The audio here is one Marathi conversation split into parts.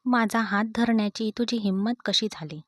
माझा हात धरण्याची तुझी हिंमत कशी झाली?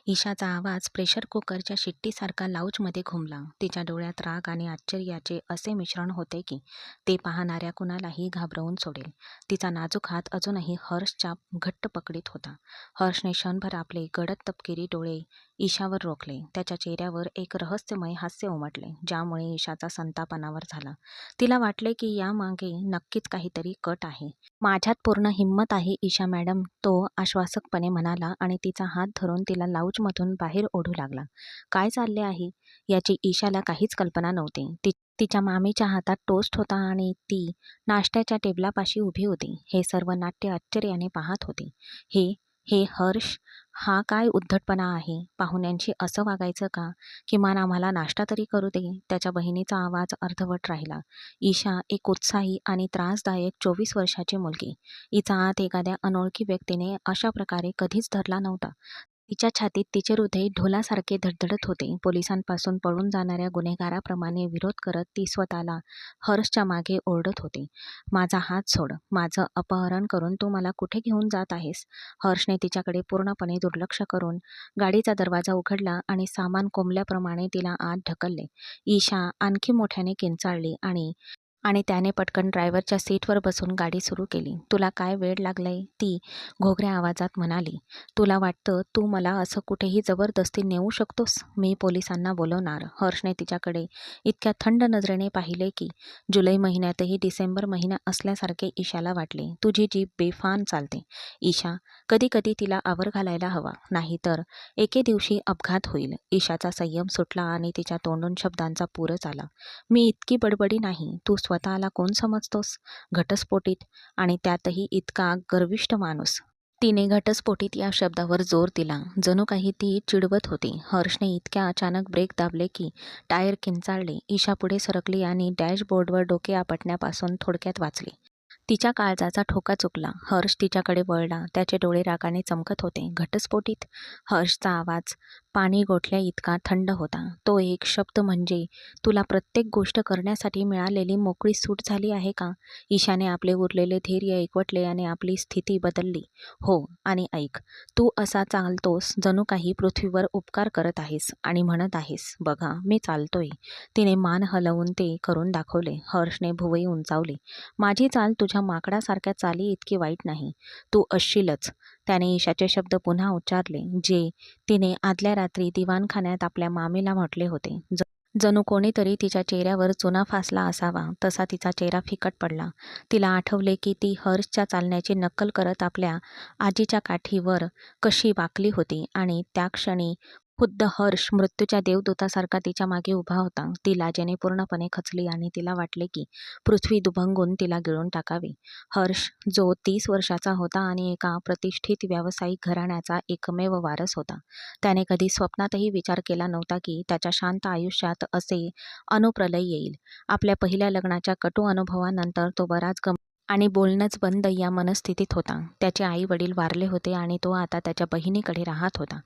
ईशाचा आवाज प्रेशर कुकरच्या शिट्टीसारखा लाऊजमध्ये घुमला. तिच्या डोळ्यात राग आणि आश्चर्याचे असे मिश्रण होते की ते पाहणाऱ्या कुणालाही घाबरवून सोडेल. तिचा नाजूक हात अजूनही हर्षच्या घट्ट पकडीत होता. हर्षने क्षणभर आपले गडद तपकिरी डोळे ईशावर रोखले. त्याच्या चेहऱ्यावर एक रहस्यमय हास्य उमटले, ज्यामुळे ईशाचा संताप अनावर झाला. तिला वाटले की यामागे नक्कीच काहीतरी कट आहे. माझ्यात पूर्ण हिंमत आहे ईशा मॅडम, तो आश्वासकपणे म्हणाला आणि तिचा हात धरून तिला लाऊंजमधून बाहेर ओढू लागला. काय चालले आहे याची ईशाला काहीच कल्पना नव्हती. तिच्या मामीच्या हातात टोस्ट होता आणि ती नाश्त्याच्या टेबलापाशी उभी होती. हे सर्व नाट्य आश्चर्याने पाहत होते. हे हे हर्ष, हा काय उद्धटपणा आहे? पाहुण्यांशी असं वागायचं का? किमान आम्हाला नाश्ता तरी करू दे. त्याच्या बहिणीचा आवाज अर्धवट राहिला. ईशा एक उत्साही आणि त्रासदायक 24 वर्षाची मुलगी. हिचा हात एखाद्या अनोळखी व्यक्तीने अशा प्रकारे कधीच धरला नव्हता. तिच्या छातीत तिचे हृदय ढोलासारखे धडधडत होते. पोलिसांपासून पळून जाणाऱ्या गुन्हेगाराप्रमाणे विरोध करत ती स्वतःला हर्षच्या मागे ओरडत होती. माझा हात सोड. माझं अपहरण करून तू मला कुठे घेऊन जात आहेस? हर्षने तिच्याकडे पूर्णपणे दुर्लक्ष करून गाडीचा दरवाजा उघडला आणि सामान कोंबल्याप्रमाणे तिला आत ढकलले. ईशा आणखी मोठ्याने किंचाळली आणि आणि त्याने पटकन ड्रायव्हरच्या सीटवर बसून गाडी सुरू केली. तुला काय वेड लागलंय? ती घोगऱ्या आवाजात म्हणाली. तुला वाटतं तू मला असं कुठेही जबरदस्ती नेऊ शकतोस? मी पोलिसांना बोलवणार. हर्षने तिच्याकडे इतक्या थंड नजरेने पाहिले की जुलै महिन्यातही डिसेंबर महिना असल्यासारखे ईशाला वाटले. तुझी जीभ बेफाम चालते ईशा. कधी कधी तिला आवर घालायला हवा, नाहीतर एके दिवशी अपघात होईल. ईशाचा संयम सुटला आणि तिच्या तोंडून शब्दांचा पूरच आला. मी इतकी बडबडी नाही. तू स्वतःला कोण समजतोस? घटस्फोटीत, आणि त्यातही इतका गर्विष्ठ माणूस. तिने घटस्फोटीत या शब्दावर जोर दिला, जणू काही ती चिडवत होती. हर्षने इतक्या अचानक ब्रेक दाबले की टायर किंचाळले. ईशा पुढे सरकली आणि डॅशबोर्डवर डोके आपटण्यापासून थोडक्यात वाचली. तिच्या काळजाचा ठोका चुकला. हर्ष तिच्याकडे वळला. त्याचे डोळे रागाने चमकत होते. घटस्फोटीत? हर्षचा आवाज पाणी गोठल्या इतका थंड होता. तो एक शब्द म्हणजे तुला प्रत्येक गोष्ट करण्यासाठी मिळालेली मोकळी सूट झाली आहे का? ईशाने आपले उरलेले धैर्य एकवटले आणि आपली स्थिती बदलली. हो, आणि ऐक, तू असा चालतोस जणू काही पृथ्वीवर उपकार करत आहेस आणि म्हणत आहेस, बघा मी चालतोय. तिने मान हलवून ते करून दाखवले. हर्षने भुवई उंचावली. माझी चाल तुझ्या माकडासारख्या चाली इतकी वाईट नाही. तू असशीलच. त्याने ईशाचे शब्द पुन्हा उच्चारले, जे तिने आदल्या रात्री दिवाणखान्यात आपल्या मामीला म्हटले होते. जणू कोणीतरी तिच्या चेहऱ्यावर चुना फासला असावा, तसा तिचा चेहरा फिकट पडला. तिला आठवले की ती हर्षच्या चालण्याची नक्कल करत आपल्या आजीच्या काठीवर कशी वाकली होती आणि त्या क्षणी खुद्द हर्ष मृत्यूच्या देवदूतासारखा तिच्या मागे उभा होता. ती लाजेने पूर्णपणे खचली आणि तिला वाटले की पृथ्वी दुभंगून तिला गिळून टाकावी. हर्ष, जो 30 वर्षाचा होता आणि एका प्रतिष्ठित व्यावसायिक घराण्याचा एकमेव वारस होता. त्याने कधी स्वप्नातही विचार केला नव्हता की त्याच्या शांत आयुष्यात असे अनुप्रलय येईल. आपल्या पहिल्या लग्नाच्या कटू अनुभवानंतर तो बराच आणि बोलणंच बंद या मनस्थितीत होता. त्याचे आई वडील वारले होते आणि तो आता त्याच्या बहिणीकडे राहत होता,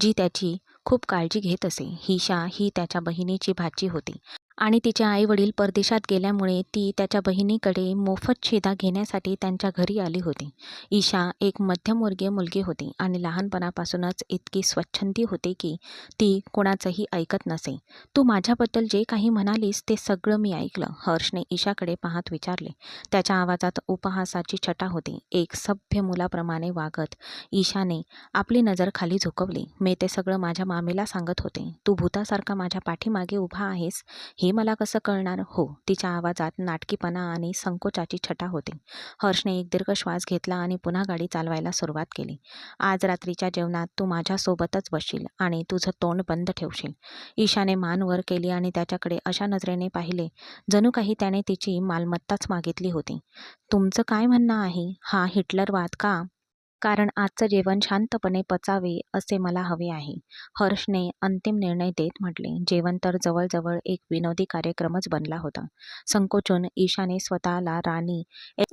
जी त्याची खूप काळजी घेत असे. ईशा ही त्याच्या बहिणीची भाची होती आणि तिचे आई वडील परदेशात गेल्यामुळे ती त्याच्या बहिणीकडे मोफत शिदा घेण्यासाठी त्यांच्या घरी आली होती. ईशा एक मध्यमवर्गीय मुलगी होती आणि लहानपणापासूनच इतकी स्वच्छंदी होती की ती कोणाचंही ऐकत नसे. तू माझ्याबद्दल जे काही म्हणालीस ते सगळं मी ऐकलं. हर्षने ईशाकडे पाहत विचारले. त्याच्या आवाजात उपहासाची छटा होती. एक सभ्य मुलाप्रमाणे वागत ईशाने आपली नजर खाली झुकवली. मी ते सगळं माझ्या मामीला सांगत होते. तू भूतासारखा माझ्या पाठीमागे उभा आहेस हे मला कसं कळणार? हो. तिच्या आवाजात नाटकीपणा आणि संकोचाची छटा होती. हर्षने एक दीर्घ श्वास घेतला आणि पुन्हा गाडी चालवायला सुरुवात केली. आज रात्रीच्या जेवणात तू माझ्यासोबतच बसशील आणि तुझं तोंड बंद ठेवशील. ईशाने मान वर केली आणि त्याच्याकडे अशा नजरेने पाहिले जणू काही त्याने तिची मालमत्ताच मागितली होती. तुमचं काय म्हणणं आहे? हा हिटलरवाद का? कारण आजचं जेवण शांतपणे पचावे असे मला हवे आहे, हर्षने अंतिम निर्णय देत म्हटले. जेवण तर जवळजवळ एक विनोदी कार्यक्रमच बनला होता. संकोचून ईशाने स्वतःला राणी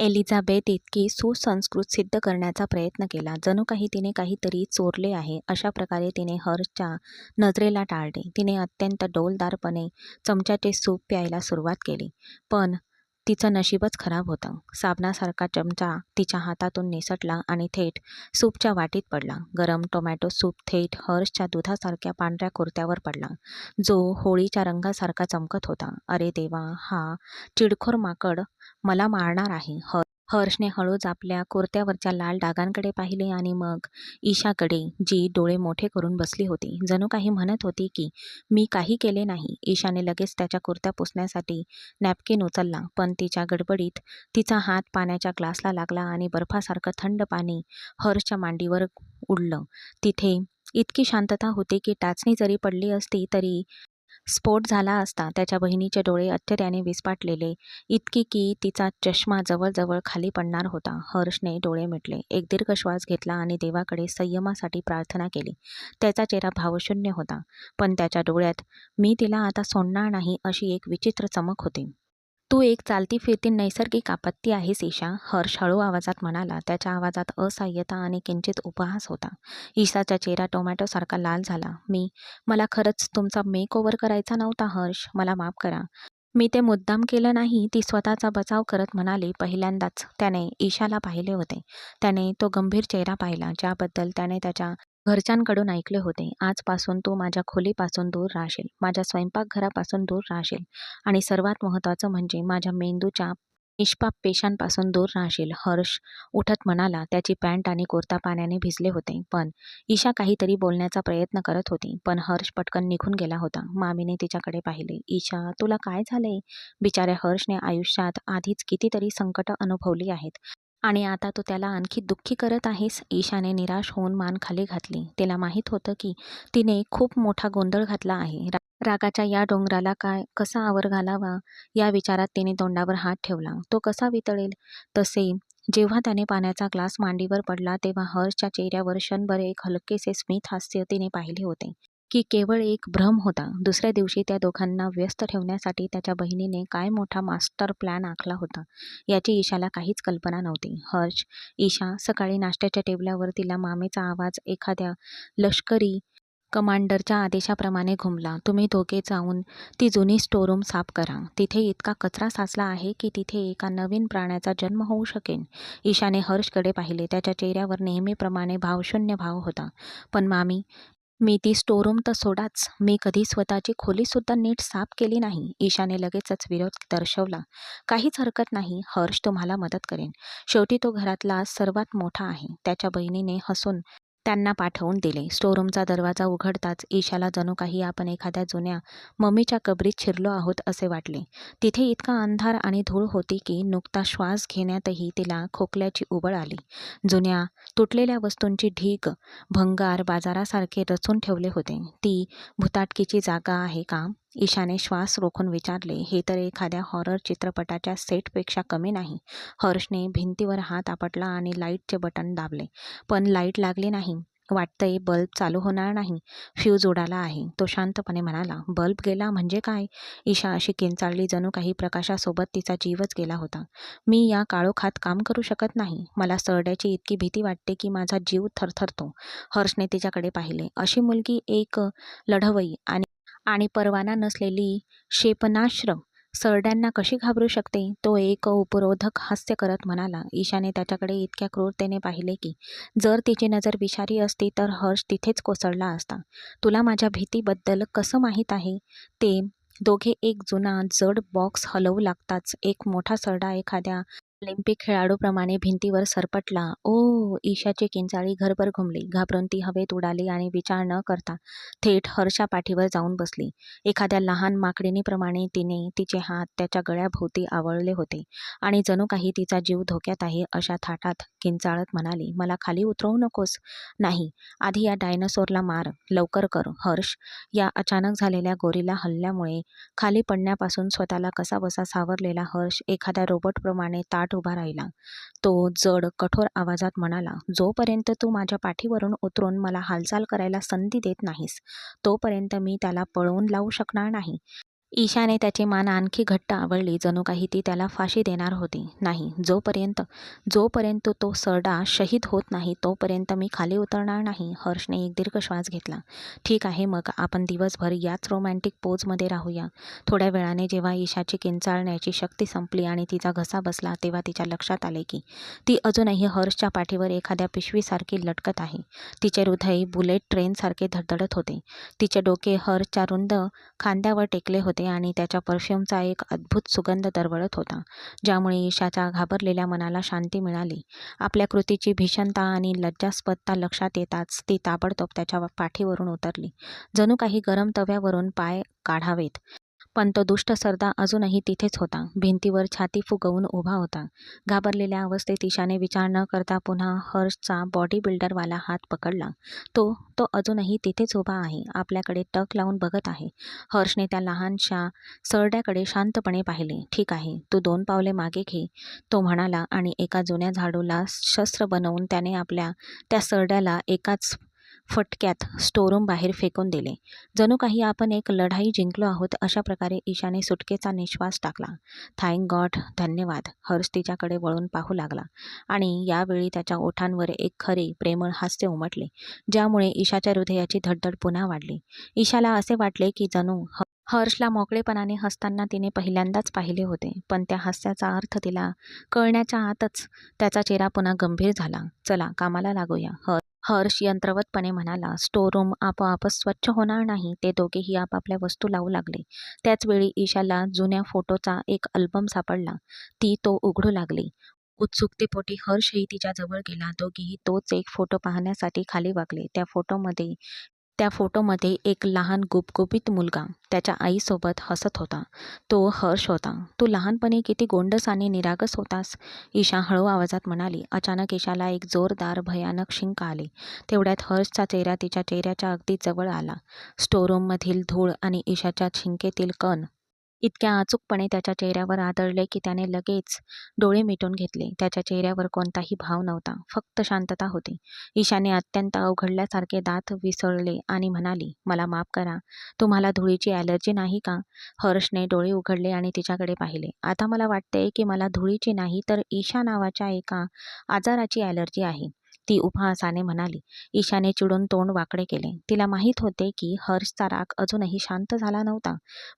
एलिझाबेथ इतकी सुसंस्कृत सिद्ध करण्याचा प्रयत्न केला, जणू काही तिने काहीतरी चोरले आहे. अशा प्रकारे तिने हर्षच्या नजरेला टाळले. तिने अत्यंत डौलदारपणे चमच्याचे सूप प्यायला सुरुवात केली. पण तिचं नशीबच खराब होतं. साबणासारखा चमचा तिच्या हातातून निसटला आणि थेट सूपच्या वाटीत पडला. गरम टोमॅटो सूप थेट हर्षच्या दुधासारख्या पांढऱ्या कुर्त्यावर पडला, जो होळीच्या रंगासारखा चमकत होता. अरे देवा, हा चिडखोर माकड मला मारणार आहे. हर्षने हळूच आपल्या कुर्त्यावरच्या लाल डागांकडे पाहिले आणि मग ईशाकडे, जी डोळे मोठे करून बसली होती. जणू काही म्हणत होती की मी काही केले नाही. ईशाने लगेच त्याच्या कुर्त्या पुसण्यासाठी नॅपकिन उचलला, पण तिच्या गडबडीत तिचा हात पाण्याच्या ग्लासला लागला आणि बर्फासारखं थंड पाणी हर्षच्या मांडीवर उडलं. तिथे इतकी शांतता होती की टाचणी जरी पडली असती तरी स्फोट झाला असता. त्याच्या बहिणीचे डोळे आश्चर्याने विस्फारलेले, इतकी की तिचा चष्मा जवळजवळ खाली पडणार होता. हर्षने डोळे मिटले, एक दीर्घ श्वास घेतला आणि देवाकडे संयमासाठी प्रार्थना केली. त्याचा चेहरा भावशून्य होता, पण त्याच्या डोळ्यात मी तिला आता सोडणार नाही अशी एक विचित्र चमक होती. तू एक चालती फिरती नैसर्गिक आपत्ती आहेस ईशा, हर्ष हळू आवाजात म्हणाला. त्याच्या आवाजात असहाय्यता आणि किंचित उपहास होता. ईशाचा चेहरा टोमॅटोसारखा लाल झाला. मला खरंच तुमचा मेकओव्हर करायचा नव्हता हर्ष, मला माफ करा. मी ते मुद्दाम केलं नाही, ती स्वतःचा बचाव करत म्हणाली. पहिल्यांदाच त्याने ईशाला पाहिले होते. त्याने तो गंभीर चेहरा पाहिला, ज्याबद्दल त्याने त्याच्या घरच्यांकडून ऐकले होते. आजपासून तू माझ्या खोलीपासून दूर राहशील, माझ्या स्वयंपाकघरापासून दूर राहशील आणि सर्वात महत्त्वाचं म्हणजे माझ्या मेंदूच्या निष्पाप पेशांपासून दूर राहशील. हर्ष उठत म्हणाला. त्याची पॅन्ट आणि कुर्ता पाण्याने भिजले होते, पण ईशा काहीतरी बोलण्याचा प्रयत्न करत होती, पण हर्ष पटकन निघून गेला होता. मामीने तिच्याकडे पाहिले. ईशा, तुला काय झालंय? बिचाऱ्या हर्षने आयुष्यात आधीच कितीतरी संकटं अनुभवली आहेत आणि आता तू त्याला आणखी दुःखी करत आहेस. ईशाने निराश होऊन मान खाली घातली. तिला माहीत होतं की तिने खूप मोठा गोंधळ घातला आहे. रागाच्या या डोंगराला कसा आवर घालावा या विचारात तिने तोंडावर हात ठेवला. तो कसा वितळेल? तसे जेव्हा त्याने पाण्याचा ग्लास मांडीवर पडला तेव्हा हर्षच्या चेहऱ्यावर क्षणभर एक हलकेसे स्मित हास्य तिने पाहिले होते, की केवळ एक भ्रम होता. दुसऱ्या दिवशी त्या दोघांना व्यस्त ठेवण्यासाठी त्याच्या बहिणीने काय मोठा मास्टर प्लॅन आखला होता याची ईशाला काहीच कल्पना नव्हती. हर्ष, ईशा, सकाळी नाश्त्याच्या टेबलावर तिला मामेचा आवाज एखाद्या लष्करी कमांडरच्या आदेशाप्रमाणे घुमला. तुम्ही दोघे जाऊन ती जुनी स्टोअरूम साफ करा. तिथे इतका कचरा साचला आहे की तिथे एका नवीन प्राण्याचा जन्म होऊ शकेल. ईशाने हर्षकडे पाहिले. त्याच्या चेहऱ्यावर नेहमीप्रमाणे भावशून्य भाव होता. पण मामी, मी ती स्टोअरूम तर सोडाच, मी कधी स्वतःची खोलीसुद्धा नीट साफ केली नाही. ईशाने लगेचच विरोध दर्शवला. काहीच हरकत नाही, हर्ष तुम्हाला मदत करेन. शेवटी तो घरातला सर्वात मोठा आहे. त्याच्या बहिणीने हसून त्यांना पाठवून दिले. स्टोअरूमचा दरवाजा उघडताच ईशाला जणू काही आपण एखाद्या जुन्या मम्मीच्या कबरीत शिरलो आहोत असे वाटले. तिथे इतका अंधार आणि धूळ होती की नुकता श्वास घेण्यातही तिला खोकल्याची उबळ आली. जुन्या तुटलेल्या वस्तूंची ढीग भंगार बाजारासारखे रचून ठेवले होते. ती भुताटकीची जागा आहे का? ईशाने श्वास रोखून विचारले. हे तर एखाद्या हॉरर चित्रपटाच्या सेटपेक्षा कमी नाही. हर्षने भिंतीवर हात आपटला आणि लाईटचे बटन दाबले, पण लाईट लागली नाही. वाटतंय बल्ब चालू होणार नाही, फ्यूज उडाला आहे, तो शांतपणे म्हणाला. बल्ब गेला म्हणजे काय? ईशा अशी किंचाळली जणू काही प्रकाशासोबत तिचा जीवच गेला होता. मी या काळोखात काम करू शकत नाही. मला सरड्याची इतकी भीती वाटते की माझा जीव थरथरतो. हर्षने तिच्याकडे पाहिले. अशी मुलगी, एक लढवई आणि परवाना नसलेली क्षेपणास्त्र सरड्यांना कशी घाबरू शकते? तो एक उपरोधक हास्य करत म्हणाला. ईशाने त्याच्याकडे इतक्या क्रूरतेने पाहिले की जर तिची नजर विषारी असती तर हर्ष तिथेच कोसळला असता. तुला माझ्या भीतीबद्दल कसं माहीत आहे? ते दोघे एक जुना जड बॉक्स हलवू लागताच एक मोठा सरडा एखाद्या ऑलिम्पिक खेळाडूप्रमाणे भिंतीवर सरपटला. ओ! ईशाची किंचाळी घरभर घुमली. घाबरून ती हवेत उडाली आणि विचार न करता थेट हर्षा पाठीवर जाऊन बसली. एखाद्या लहान माकडिणीप्रमाणे तिने तिचे हात त्याच्या गळ्याभोवती आवळले होते आणि जणू काही तिचा जीव धोक्यात आहे अशा थाटात किंचाळत म्हणाली, मला खाली उतरवू नकोस. नाही, आधी या डायनासोरला मार, लवकर कर. हर्ष या अचानक झालेल्या गोरिला हल्ल्यामुळे खाली पडण्यापासून स्वतःला कसाबसा सावरलेला हर्ष एखाद्या रोबोटप्रमाणे ताठ उभा राहिला. तो जड कठोर आवाजात म्हणाला, जोपर्यंत तू माझ्या पाठीवरून उतरून मला हालचाल करायला संधी देत नाहीस तोपर्यंत मी त्याला पळवून लावू शकणार नाही. ईशाने त्याची मान आणखी घट्ट आवळली, जणू काही ती त्याला फाशी देणार होती. नाही, जोपर्यंत जोपर्यंत तो सरडा शहीद होत नाही तोपर्यंत मी खाली उतरणार नाही. हर्षने एक दीर्घ श्वास घेतला. ठीक आहे, मग आपण दिवसभर याच रोमॅन्टिक पोजमध्ये राहूया. थोड्या वेळाने जेव्हा ईशाची किंचाळण्याची शक्ती संपली आणि तिचा घसा बसला तेव्हा तिच्या लक्षात आले की ती अजूनही हर्षच्या पाठीवर एखाद्या पिशवीसारखी लटकत आहे. तिचे हृदय बुलेट ट्रेनसारखे धडधडत होते. तिचे डोके हर्षच्या रुंद खांद्यावर टेकले होते आणि त्याच्या परफ्यूमचा एक अद्भुत सुगंध दरवळत होता, ज्यामुळे ईशाच्या घाबरलेल्या मनाला शांती मिळाली. आपल्या कृतीची भीषणता आणि लज्जास्पदता लक्षात येताच ती ताबडतोब त्याच्या पाठीवरून उतरली, जणू काही गरम तव्यावरून पाय काढावेत. पण तो दुष्ट सरदा अजूनही तिथेच होता, भिंतीवर छाती फुगवून उभा होता. घाबरलेल्या अवस्थेत ईशाने विचार न करता पुन्हा हर्षचा बॉडी बिल्डरवाला हात पकडला. तो तो अजूनही तिथेच उभा आहे, आपल्याकडे टक लावून बघत आहे. हर्षने त्या लहानशा सरड्याकडे शांतपणे पाहिले. ठीक आहे, तू 2 पावले मागे घे, तो म्हणाला आणि एका जुन्या झाडूला शस्त्र बनवून त्याने आपल्या त्या सरड्याला एकाच फटक्यात स्टोरूम बाहेर फेकून दिले. जणू काही आपण एक लढाई जिंकलो आहोत अशा प्रकारे ईशाने सुटकेचा निश्वास टाकला. थँक गॉड, धन्यवाद. हर्ष तिच्याकडे वळून पाहू लागला आणि यावेळी त्याच्या ओठांवर एक खरे प्रेमळ हास्य उमटले, ज्यामुळे ईशाच्या हृदयाची धडधड पुन्हा वाढली. ईशाला असे वाटले की जणू हर्षला मोकळेपणाने हसताना तिने पहिल्यांदाच पाहिले होते, पण त्या हास्याचा अर्थ तिला कळण्याच्या आतच त्याचा चेहरा पुन्हा गंभीर झाला. चला, कामाला लागूया, हर्ष यंत्रवतपणे म्हणाला. स्टोरूम आपोआपच स्वच्छ होणार नाही. ते दोघेही आपापल्या वस्तू लावू लागले. त्याचवेळी ईशाला जुन्या फोटोचा एक अल्बम सापडला. ती तो उघडू लागली. उत्सुकतेपोटी हर्षही तिच्या जवळ गेला. दोघेही तोच एक फोटो पाहण्यासाठी खाली वाकले. त्या फोटोमध्ये एक लहान गुबगुबीत मुलगा त्याच्या आईसोबत हसत होता. तो हर्ष होता. तू लहानपणी किती गोंडस आणि निरागस होतास, ईशा हळू आवाजात म्हणाली. अचानक ईशाला एक जोरदार भयानक शिंक आली. तेवढ्यात हर्षचा चेहरा तिच्या चेहऱ्याच्या अगदी जवळ आला. स्टोरूममधील धूळ आणि ईशाच्या शिंकेतील कण इतक्या अचूकपणे त्याच्या चेहऱ्यावर आदळले की त्याने लगेच डोळे मिटून घेतले. त्याच्या चेहऱ्यावर कोणताही भाव नव्हता, फक्त शांतता होती. ईशाने अत्यंत अवघडल्यासारखे दात विसळले आणि म्हणाली, मला माफ करा, तुम्हाला धुळीची ॲलर्जी नाही का? हर्षने डोळे उघडले आणि तिच्याकडे पाहिले. आता मला वाटते की मला धुळीची नाही तर ईशा नावाच्या एका आजाराची ॲलर्जी आहे, ती उपहासाने म्हणाली. ईशाने चिडून तोंड वाकडे केले. तिला माहीत होते की हर्षचा राग अजूनही शांत झाला नव्हता,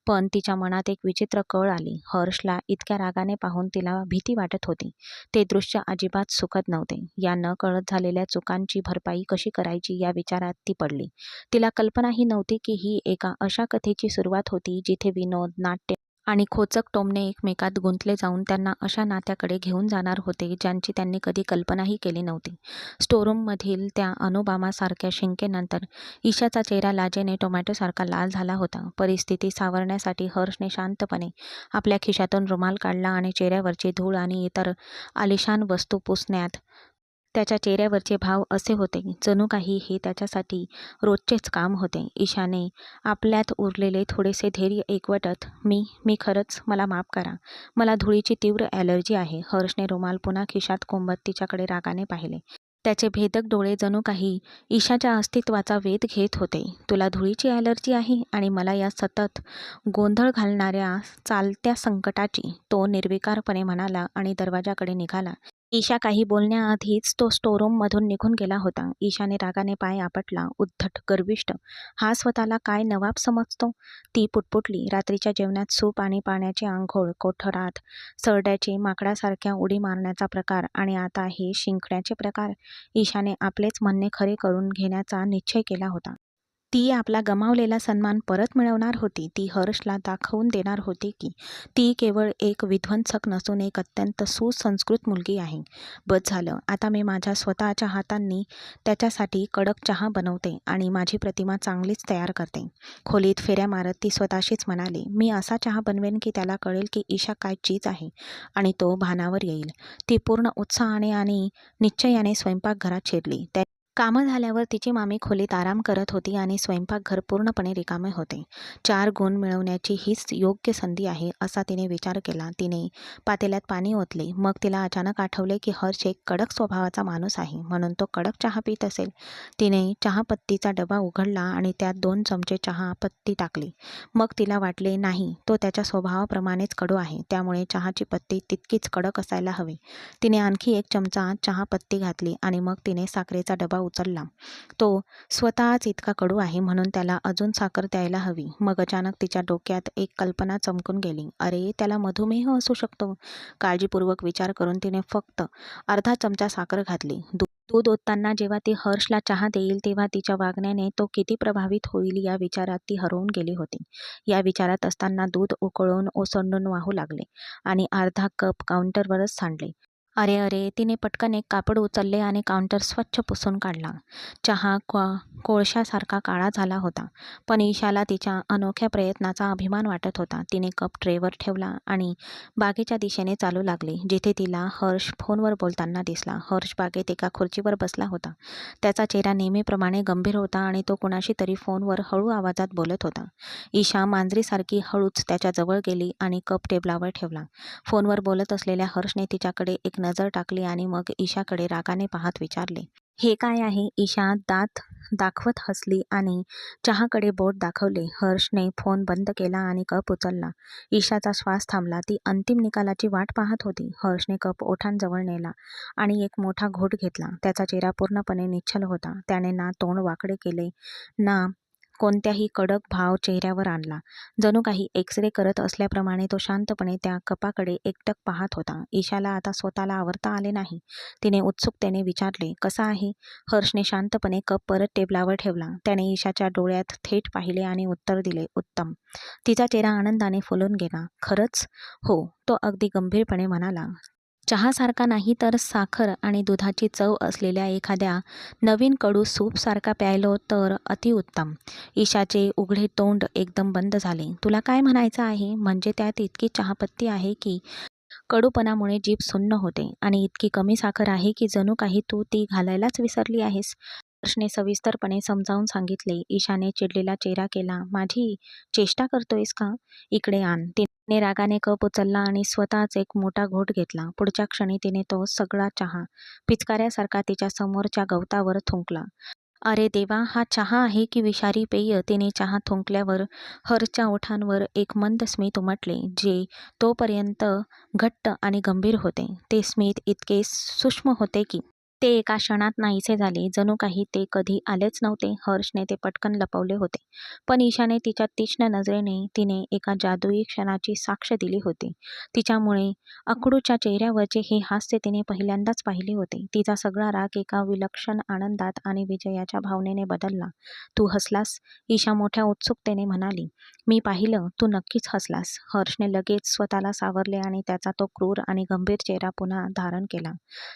पण तिच्या मनात एक विचित्र कळ आली. हर्षला इतक्या रागाने पाहून तिला भीती वाटत होती. ते दृश्य अजिबात सुखद नव्हते. या नकळत झालेल्या चुकांची भरपाई कशी करायची या विचारात ती पडली. तिला कल्पनाही नव्हती की ही एका अशा कथेची सुरुवात होती जिथे विनोद, नाट्य आणि खोचक टोमणे एकमेकात गुंतले जाऊन त्यांना अशा नात्याकडे घेऊन जाणार होते ज्यांची त्यांनी कधी कल्पनाही केली नव्हती. स्टोरूममधील त्या अणुबामासारख्या शिंकेनंतर ईशाचा चेहरा लाजेने टोमॅटोसारखा लाल झाला होता. परिस्थिती सावरण्यासाठी हर्षने शांतपणे आपल्या खिशातून रुमाल काढला आणि चेहऱ्यावरची धूळ आणि इतर आलिशान वस्तू पुसण्यात त्याच्या चेहऱ्यावरचे भाव असे होते जणू काही हे त्याच्यासाठी रोजचेच काम होते. ईशाने आपल्यात उरलेले थोडेसे धैर्य एकवटत, मी खरंच, मला माफ करा, मला धुळीची तीव्र ॲलर्जी आहे. हर्षने रुमाल पुन्हा खिशात कोंबत तिच्याकडे रागाने पाहिले. त्याचे भेदक डोळे जणू काही ईशाच्या अस्तित्वाचा वेध घेत होते. तुला धुळीची ॲलर्जी आहे आणि मला या सतत गोंधळ घालणाऱ्या चालत्या संकटाची, तो निर्विकारपणे म्हणाला आणि दरवाजाकडे निघाला. ईशा काही बोलण्याआधीच तो स्टोरूममधून निघून गेला होता. ईशाने रागाने पाय आपटला. उद्धट, गर्विष्ठ, हा स्वतःला काय नवाब समजतो, ती पुटपुटली. रात्रीच्या जेवणात सूप आणि पाण्याची आंघोळ, कोठरात सरड्याची माकडासारख्या उडी मारण्याचा प्रकार आणि आता हे शिंकण्याचे प्रकार. ईशाने आपलेच म्हणणे खरे करून घेण्याचा निश्चय केला होता. ती आपला गमावलेला सन्मान परत मिळवणार होती. ती हर्षला दाखवून देणार होती की ती केवळ एक विध्वंसक नसून एक अत्यंत सुसंस्कृत मुलगी आहे. बस झालं, आता मी माझ्या स्वतःच्या हातांनी त्याच्यासाठी कडक चहा बनवते आणि माझी प्रतिमा चांगलीच तयार करते. खोलीत फेऱ्या मारत ती स्वतःशीच म्हणाली, मी असा चहा बनवेन की त्याला कळेल की ईशा काय चीज आहे आणि तो भानावर येईल. ती पूर्ण उत्साहाने आणि निश्चयाने स्वयंपाकघरात शिरली. कामं झाल्यावर तिची मामी खोलीत आराम करत होती आणि स्वयंपाकघर पूर्णपणे रिकामे होते. 4 गुण मिळवण्याची हीच योग्य संधी आहे, असा तिने विचार केला. तिने पातेल्यात पाणी ओतले. मग तिला अचानक आठवले की हर्ष एक कडक स्वभावाचा माणूस आहे, म्हणून तो कडक चहा पीत असेल. तिने चहापत्तीचा डबा उघडला आणि त्यात 2 चमचे चहापत्ती टाकली. मग तिला वाटले, नाही, तो त्याच्या स्वभावाप्रमाणेच कडू आहे, त्यामुळे चहाची पत्ती तितकीच कडक असायला हवी. तिने आणखी 1 चमचा चहापत्ती घातली आणि मग तिने साखरेचा डबा उचलला. तो स्वतःच इतका कडू आहे, म्हणून त्याला अजून साखर द्यायला हवी. मग अचानक तिच्या डोक्यात एक कल्पना चमकून गेली. अरे, त्याला मधुमेह असू शकतो. काळजीपूर्वक विचार करून तिने फक्त अर्धा चमचा साखर घातली. दूध ओतताना जेव्हा ती हर्षला चहा देईल तेव्हा तिच्या वागण्याने तो किती प्रभावित होईल या विचारात ती हरवून गेली होती. या विचारात असताना दूध उकळून ओसंडून वाहू लागले आणि अर्धा कप काउंटरवरच सांडले. अरे अरे, तिने पटकन एक कापड उचलले आणि काउंटर स्वच्छ पुसून काढला. चहा कोळशासारखा काळा झाला होता, पण ईशाला तिच्या अनोख्या प्रयत्नाचा अभिमान वाटत होता. तिने कप ट्रेवर ठेवला आणि बागेच्या दिशेने चालू लागली, जिथे तिला हर्ष फोनवर बोलताना दिसला. हर्ष बागेत एका खुर्चीवर बसला होता. त्याचा चेहरा नेहमीप्रमाणे गंभीर होता आणि तो कुणाशी तरी फोनवर हळू आवाजात बोलत होता. ईशा मांजरीसारखी हळूच त्याच्याजवळ गेली आणि कप टेबलावर ठेवला. फोनवर बोलत असलेल्या हर्षने तिच्याकडे एक नजर टाकली आणि मग ईशाकडे रागाने पाहत विचारले, हे काय आहे? ईशा दात दाखवत हसली आणि चहाकडे बोट दाखवले. हर्षने फोन बंद केला आणि कप उचलला. ईशाचा श्वास थांबला. ती अंतिम निकालाची वाट पाहत होती. हर्षने कप ओठांजवळ नेला आणि एक मोठा घोट घेतला. त्याचा चेहरा पूर्णपणे निश्चल होता. त्याने ना तोंड वाकडे केले, ना कोणत्याही कडक भाव चेहऱ्यावर आणला. जणू काही एक्स-रे करत असल्याप्रमाणे तो शांतपणे त्या कपाकडे एकटक पाहत होता. ईशाला आता स्वतःला आवरता आले नाही. तिने उत्सुकतेने विचारले, कसा आहे? हर्षने शांतपणे कप परत टेबलावर ठेवला. त्याने ईशाच्या डोळ्यात थेट पाहिले आणि उत्तर दिले, उत्तम. तिचा चेहरा आनंदाने फुलून गेला. खरंच? हो, तो अगदी गंभीरपणे म्हणाला. चहासारखा नाही तर साखर आणि दुधाची चव असलेल्या एखाद्या नवीन कडू सूपसारखा प्यायलो तर अतिउत्तम. ईशाचे उघडे तोंड एकदम बंद झाले. तुला काय म्हणायचं आहे? म्हणजे त्यात इतकी चहापत्ती आहे की कडूपणामुळे जीभ सुन्न होते आणि इतकी कमी साखर आहे की जणू काही तू ती घालायलाच विसरली आहेस? हर्षने सविस्तरपणे समजावून सांगितले. ईशाने चिडलेला चेहरा केला. माझी चेष्टा करतोयस का? इकडे आण. तिने रागाने कप उचलला आणि स्वतःच एक मोठा घोट घेतला. पुढच्या क्षणी तिने तो सगळा चहा पिचकाऱ्यासारखा तिच्या समोरच्या गवतावर थुंकला. अरे देवा, हा चहा आहे की विषारी पेय? तिने चहा थुंकल्यावर हर्षच्या ओठांवर एक मंद स्मित उमटले, जे तोपर्यंत घट्ट आणि गंभीर होते. ते स्मित इतके सूक्ष्म होते की ते एका क्षणात नाहीसे झाले, जणू काही ते कधी आलेच नव्हते. हर्षने ते पटकन लपवले होते, पण ईशाने तिच्या तीक्ष्ण नजरेने तिने एका जादुई क्षणाची साक्ष दिली होती. तिच्यामुळे अकडूच्या चेहऱ्यावरचे हे हास्य तिने पहिल्यांदाच पाहिले होते. तिचा सगळा राग एका विलक्षण आनंदात आणि विजयाच्या भावनेने बदलला. तू हसलास? ईशा मोठ्या उत्सुकतेने म्हणाली. मी पाहिलं, तू नक्कीच हसलास. हर्षने लगेच स्वतःला सावरले आणि त्याचा तो क्रूर आणि गंभीर चेहरा पुन्हा धारण केला.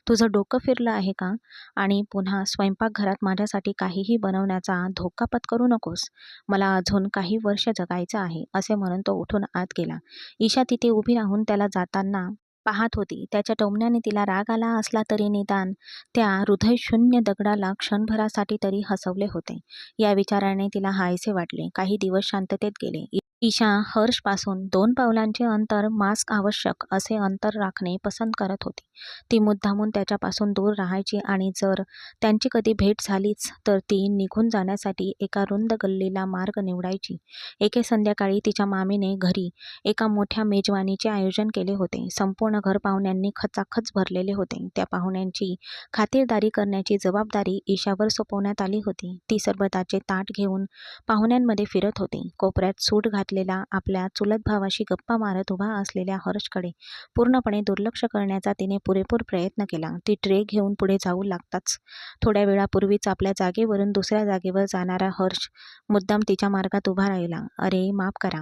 तुझं डोकं फिरलं आहे का? आणि पुन्हा स्वयंपाकघरात माझ्यासाठी काहीही बनवण्याचा धोका पत्करू नकोस. मला अजून काही वर्ष जगायचं आहे, असे म्हणून तो उठून आत गेला. ईशा तिथे उभी राहून त्याला जाताना पाहत होती. त्याच्या टोमण्याने तिला राग आला असला तरी निदान त्या हृदयशून्य दगडाला क्षणभरासाठी तरी हसवले होते. या विचाराने तिला हायसे वाटले. काही दिवस शांततेत गेले. ईशा हर्षपासून 2 पावलांचे अंतर, मास्क आवश्यक असे अंतर राखणे पसंत करत होती. ती मुद्दामून त्याच्यापासून दूर राहायची आणि जर त्यांची कधी भेट झालीच तर ती निघून जाण्यासाठी एका रुंद गल्लीला मार्ग निवडायची. एके संध्याकाळी तिच्या मामीने घरी एका मोठ्या मेजवानीचे आयोजन केले होते. संपूर्ण घर पाहुण्यांनी खचाखच भरलेले होते. त्या पाहुण्यांची खातिरदारी करण्याची जबाबदारी ईशावर सोपवण्यात आली होती. ती सरबताचे ताट घेऊन पाहुण्यांमध्ये फिरत होती. कोपऱ्यात सूट घातलेला आपल्या चुलत भावाशी गप्पा मारत उभा असलेल्या हर्षकडे पूर्णपणे दुर्लक्ष करण्याचा तिने पुरेपूर प्रयत्न केला. ती ट्रे घेऊन पुढे जाऊ लागताच थोड्या वेळापूर्वीच आपल्या जागेवरून दुसऱ्या जागेवर जाणारा हर्ष मुद्दाम तिच्या मार्गात उभा राहिला. अरे माफ करा.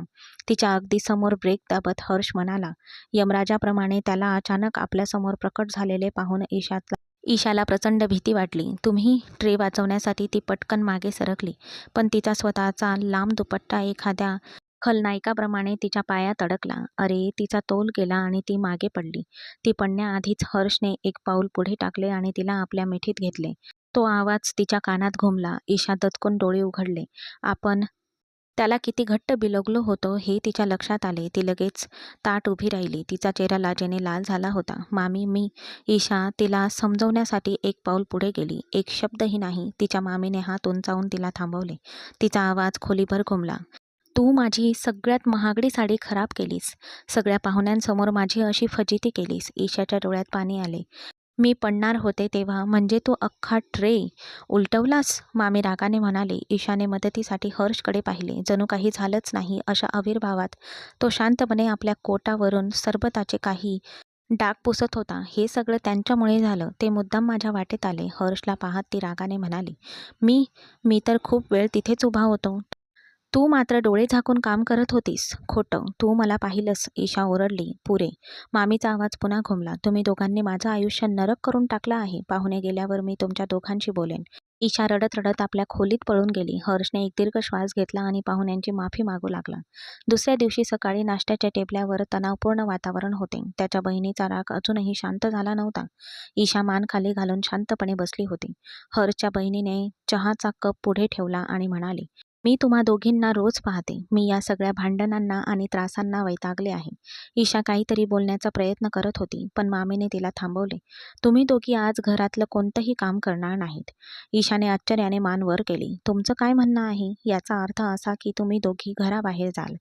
तिच्या अगदी समोर ब्रेक दाबत हर्ष म्हणाला. यमराजाप्रमाणे त्याला अचानक आपल्यासमोर प्रकट झालेले पाहून ईशाला प्रचंड भीती वाटली. तुम्ही ट्रे वाचवण्यासाठी ती पटकन मागे सरकली, पण तिचा स्वतःचा लांब दुपट्टा एखाद्या खलनायकाप्रमाणे तिच्या पायात अडकला. अरे, तिचा तोल गेला आणि ती मागे पडली. ती पडण्याआधीच हर्षने एक पाऊल पुढे टाकले आणि तिला आपल्या मिठीत घेतले. तो आवाज तिच्या कानात घुमला. ईशा दचकून डोळे उघडले. आपण त्याला किती घट्ट बिलगलो होतो हे तिच्या लक्षात आले. ती लगेच ताठ उभी राहिली. तिचा चेहरा लाजेने लाल झाला होता. मामी मी ईशा तिला समजवण्यासाठी एक पाऊल पुढे गेली. एक शब्दही नाही. तिच्या मामीने हात उंचावून तिला थांबवले. तिचा आवाज खोलीभर घुमला. तू माझी सगळ्यात महागडी साडी खराब केलीस. सगळ्या पाहुण्यांसमोर माझी अशी फजिती केलीस. ईशाच्या डोळ्यात पाणी आले. मी पडणार होते तेव्हा म्हणजे तू अख्खा ट्रे उलटवलास? मामी रागाने म्हणाले. ईशाने मदतीसाठी हर्षकडे पाहिले. जणू काही झालंच नाही अशा आविर्भावात तो शांतपणे आपल्या कोटावरून सरबताचे काही डाग पुसत होता. हे सगळं त्यांच्यामुळे झालं. ते मुद्दाम माझ्या वाटेत आले. हर्षला पाहत ती रागाने म्हणाली. मी मी तर खूप वेळ तिथेच उभा होतो. तू मात्र डोळे झाकून काम करत होतीस. खोटं. तू मला पाहिलंस. ईशा ओरडली. पुरे. मामीचा आवाज पुन्हा घुमला. तुम्ही दोघांनी माझं आयुष्य नरक करून टाकलं आहे. पाहुणे गेल्यावर मी तुमच्या दोघांशी बोलेन. ईशा रडत रडत आपल्या खोलीत पळून गेली. हर्षने एक दीर्घ श्वास घेतला आणि पाहुण्यांची माफी मागू लागला. दुसऱ्या दिवशी सकाळी नाश्त्याच्या टेबलावर तणावपूर्ण वातावरण होते. त्याच्या बहिणीचा राग अजूनही शांत झाला नव्हता. ईशा मान खाली घालून शांतपणे बसली होती. हर्षच्या बहिणीने चहाचा कप पुढे ठेवला आणि म्हणाली. मी तुम्हा दोघींना रोज पाहते. मी या सगळ्या भांडणांना आणि त्रासांना वैतागले आहे. ईशा काहीतरी बोलण्याचा प्रयत्न करत होती, पण मामीने तिला थांबवले. तुम्ही दोघी आज घरातलं कोणतंही काम करणार नाहीत. ईशाने आश्चर्याने मान वर केली. तुमचं काय म्हणणं आहे? याचा अर्थ असा की तुम्ही दोघी घराबाहेर जाल.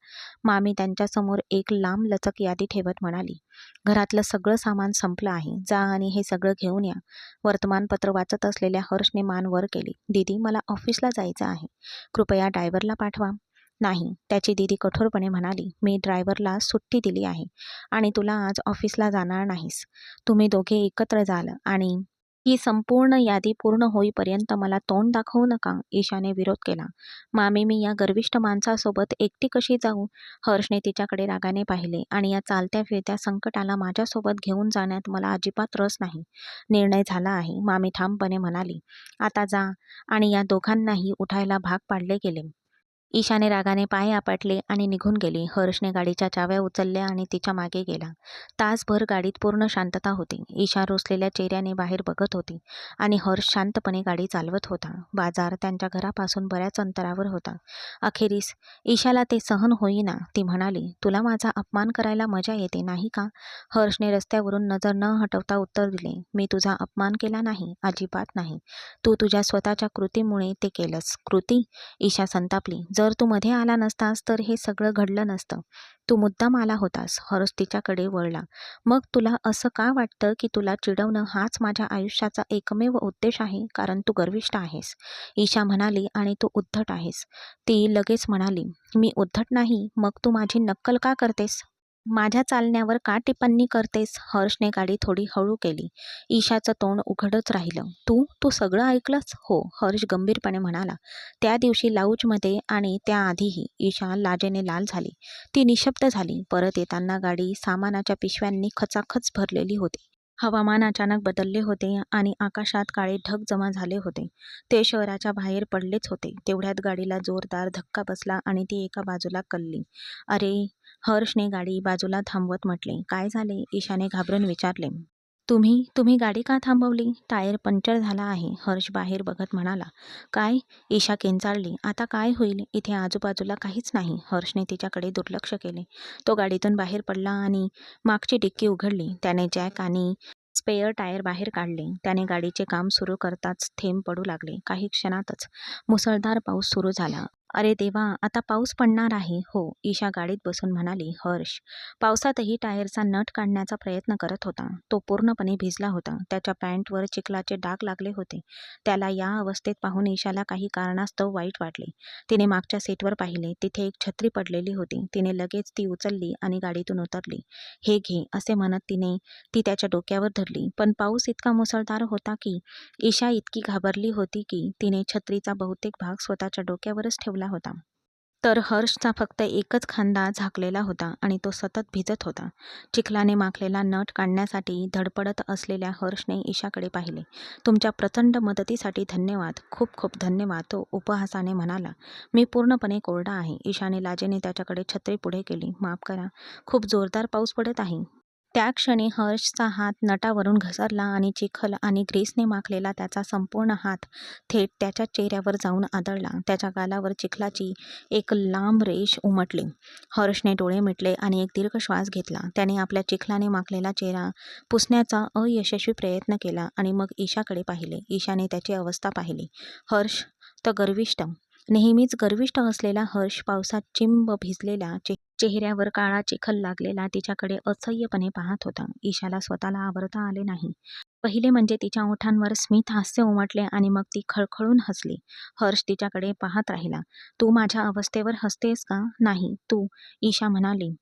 मामी त्यांच्यासमोर एक लांब लचक यादी ठेवत म्हणाली. घरातलं सगळं सामान संपलं आहे. जा आणि हे सगळं घेऊन या. वर्तमानपत्र वाचत असलेल्या हर्षने मान वर केली. दीदी मला ऑफिसला जायचं आहे. कृपया ड्रायव्हरला पाठवा. नाही, त्याची दीदी कठोरपणे म्हणाली. मी ड्रायव्हरला सुट्टी दिली आहे आणि तुला आज ऑफिसला जाणार नाहीस. तुम्ही दोघे एकत्र जाल आणि ही संपूर्ण यादी पूर्ण होईपर्यंत मला तोंड दाखवू नका. ईशाने विरोध केला. मामी मी या गर्विष्ठ माणसासोबत एकटी कशी जाऊ? हर्षने तिच्याकडे रागाने पाहिले. आणि या चालत्या फिरत्या संकटाला माझ्यासोबत घेऊन जाण्यात मला अजिबात रस नाही. निर्णय झाला आहे. मामी ठामपणे म्हणाली. आता जा. आणि या दोघांनाही उठायला भाग पाडले गेले. ईशाने रागाने पाय आपटले आणि निघून गेली. हर्षने गाडीच्या चाव्या उचलल्या आणि तिच्या मागे गेला. तासभर गाडीत पूर्ण शांतता होती. ईशा रुसलेल्या चेहऱ्याने बाहेर बघत होती आणि हर्ष शांतपणे गाडी चालवत होता. बाजार त्यांच्या घरापासून बऱ्याच अंतरावर होता. अखेरीस ईशाला ते सहन होईना. ती म्हणाली, तुला माझा अपमान करायला मजा येते नाही का? हर्षने रस्त्यावरून नजर न हटवता उत्तर दिले. मी तुझा अपमान केला नाही. अजिबात नाही. तू तुझ्या स्वतःच्या कृतीमुळे ते केलंस. कृती? ईशा संतापली. जर तू मध्ये आला नसतास तर हे सगळं घडलं नसतं. तू मुद्दाम आला होतास. हर्ष तिच्याकडे वळला. मग तुला असं का वाटतं की तुला चिडवणं हाच माझ्या आयुष्याचा एकमेव उद्देश आहे? कारण तू गर्विष्ठ आहेस. ईशा म्हणाली. आणि तू उद्धट आहेस. ती लगेच म्हणाली. मी उद्धट नाही. मग तू माझी नक्कल का करतेस? माझ्या चालण्यावर का टिप्पणी करतेस? हर्षने गाडी थोडी हळू केली. ईशाचं तोंड उघडच राहिलं. तू तू सगळं ऐकलंस? हो, हर्ष गंभीरपणे म्हणाला. त्या दिवशी लाऊंजमध्ये आणि त्याआधीही. ईशा लाजेने लाल झाली. ती निशब्द झाली. परत येताना गाडी सामानाच्या पिशव्यांनी खचाखच भरलेली होती. हवामान अचानक बदलले होते आणि आकाशात काळे ढग जमा झाले होते. ते शहराच्या बाहेर पडलेच होते. तेवढ्यात गाडीला जोरदार धक्का बसला आणि ती एका बाजूला कलली. अरे, हर्षने गाडी बाजूला थांबवत म्हटले. काय झाले? ईशाने घाबरून विचारले. तुम्ही तुम्ही गाडी का थांबवली? टायर पंक्चर झाला आहे. हर्ष बाहेर बघत म्हणाला. काय? ईशा किंचाळली. आता काय होईल? इथे आजूबाजूला काहीच नाही. हर्षने तिच्याकडे दुर्लक्ष केले. तो गाडीतून बाहेर पडला आणि मागची डिक्की उघडली. त्याने जॅक आणि स्पेअर टायर बाहेर काढले. त्याने गाडीचे काम सुरू करताच थेंब पडू लागले. काही क्षणातच मुसळधार पाऊस सुरू झाला. अरे देवा, आता पाऊस पडणार आहे. हो, ईशा गाडीत बसून म्हणाली. हर्ष पावसातही टायरचा नट काढण्याचा प्रयत्न करत होता. तो पूर्णपणे भिजला होता. त्याच्या पॅन्टवर चिखलाचे डाग लागले होते. त्याला या अवस्थेत पाहून ईशाला काही कारणास्तव वाईट वाटले. तिने मागच्या सीटवर पाहिले. तिथे एक छत्री पडलेली होती. तिने लगेच ती उचलली आणि गाडीतून उतरली. हे घे असे म्हणत ती त्याच्या डोक्यावर धरली. पण पाऊस इतका मुसळधार होता की ईशा इतकी घाबरली होती की तिने छत्रीचा बहुतेक भाग स्वतःच्या डोक्यावरच ठेवला होता. तर हर्षचा फक्त एकच खांदा झाकलेला होता आणि तो सतत भिजत होता. चिखलाने माखलेला नट काढण्यासाठी धडपडत असलेल्या हर्षने ईशाकडे पाहिले. तुमच्या प्रचंड मदतीसाठी धन्यवाद. खूप खूप धन्यवाद. तो उपहासाने म्हणाला. मी पूर्णपणे कोरडा आहे. ईशाने लाजेने त्याच्याकडे छत्री पुढे केली. माफ करा. खूप जोरदार पाऊस पडत आहे. त्या क्षणी हर्षचा हात नटावरून घसरला आणि चिखल आणि ग्रीसने माखलेला त्याचा संपूर्ण हात थेट त्याच्या चेहऱ्यावर जाऊन आदळला. त्याच्या गालावर चिखलाची एक लांब रेष उमटली. हर्षने डोळे मिटले आणि एक दीर्घ श्वास घेतला. त्याने आपल्या चिखलाने माखलेला चेहरा पुसण्याचा अयशस्वी प्रयत्न केला आणि मग ईशाकडे पाहिले. ईशाने त्याची अवस्था पाहिली. हर्ष तर गर्विष्ठ, नेहमीच गर्विष्ठ असलेला हर्ष पावसात चिंब भिजलेल्या चेहऱ्यावर काळा चिखल लागलेला तिच्याकडे असह्यपणे पाहत होता. ईशाला स्वतःला आवरता आले नाही. पहिले म्हणजे तिच्या ओठांवर स्मित हास्य उमटले आणि मग ती खळखळून हसली. हर्ष तिच्याकडे पाहत राहिला. "तू माझ्या अवस्थेवर हसतेस का?" "नाही, तू." ईशा म्हणाली.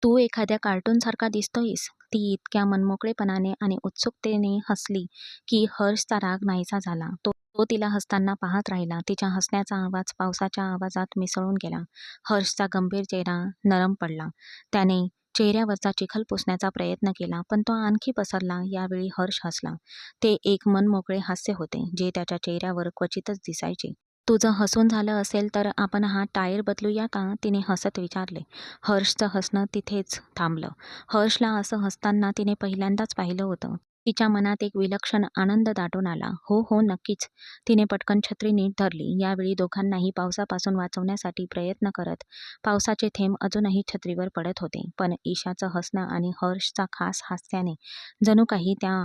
"तू एखाद्या कार्टूनसारखा दिसतोयस." ती इतक्या मनमोकळेपणाने आणि उत्सुकतेने हसली की हर्षचा राग नाहीसा झाला. तो तो तिला हसताना पाहत राहिला. तिच्या हसण्याचा आवाज पावसाच्या आवाजात मिसळून गेला. हर्षचा गंभीर चेहरा नरम पडला. त्याने चेहऱ्यावरचा चिखल पुसण्याचा प्रयत्न केला, पण तो आणखी पसरला. यावेळी हर्ष हसला. ते एक मनमोकळे हास्य होते, जे त्याच्या चेहऱ्यावर क्वचितच दिसायचे. "तुझं हसून झालं असेल तर आपण हा टायर बदलूया का?" तिने हसत विचारले. हर्षचं हसणं तिथेच थांबलं. हर्षला असं हसताना तिने पहिल्यांदाच पाहिलं होतं. तिच्या मनात एक विलक्षण आनंद दाटून आला. "हो हो, नक्कीच." तिने पटकन छत्री नीट धरली. यावेळी दोघांनाही पावसापासून वाचवण्यासाठी प्रयत्न करत पावसाचे थेंब अजूनही छत्रीवर पडत होते. पण ईशाचं हसणं आणि हर्षचा खास हास्याने जणू काही त्या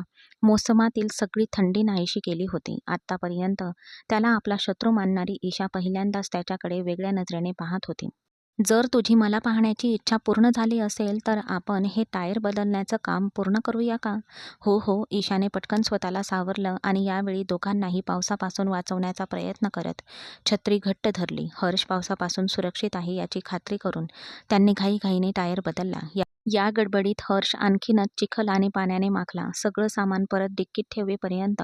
मोसमातील सगळी थंडी नाहीशी केली होती. आत्तापर्यंत त्याला आपला शत्रू मानणारी ईशा पहिल्यांदाच त्याच्याकडे वेगळ्या नजरेने पाहत होती. "जर तुझी मला पाहण्याची इच्छा पूर्ण झाली असेल तर आपण हे टायर बदलण्याचं काम पूर्ण करूया का?" "हो हो." ईशाने पटकन स्वतःला सावरलं आणि यावेळी दोघांनाही पावसापासून वाचवण्याचा प्रयत्न करत छत्री घट्ट धरली. हर्ष पावसापासून सुरक्षित आहे याची खात्री करून त्यांनी घाईघाईने टायर बदलला. या गडबडीत हर्ष आणखीनच चिखल आणि पाण्याने माखला. सगळं सामान परत डिक्कीत ठेवेपर्यंत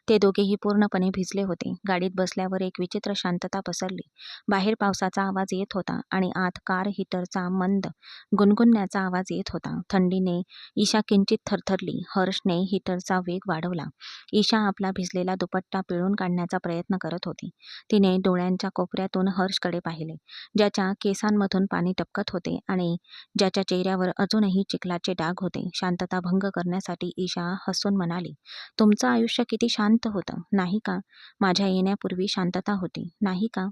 ते दोघेही पूर्णपणे भिजले होते. गाडीत बसल्यावर एक विचित्र शांतता पसरली. बाहेर पावसाचा आवाज येत होता आणि आत कार हीटरचा मंद गुणगुणण्याचा आवाज येत होता. थंडीने ईशा किंचित थरथरली. हर्षने हीटरचा वेग वाढवला. ईशा आपला भिजलेला दुपट्टा पिळून काढण्याचा प्रयत्न करत होती. तिने डोळ्यांच्या कोपऱ्यातून हर्षकडे पाहिले, ज्याच्या केसांमधून पाणी टपकत होते आणि ज्याच्या चेहऱ्यावर अजूनही चिखलाचे डाग होते. शांतता भंग करण्यासाठी ईशा हसून म्हणाली, "तुमचं आयुष्य किती शांत होतं, नाही का? माझ्या येण्यापूर्वी शांतता होती, नाही का?"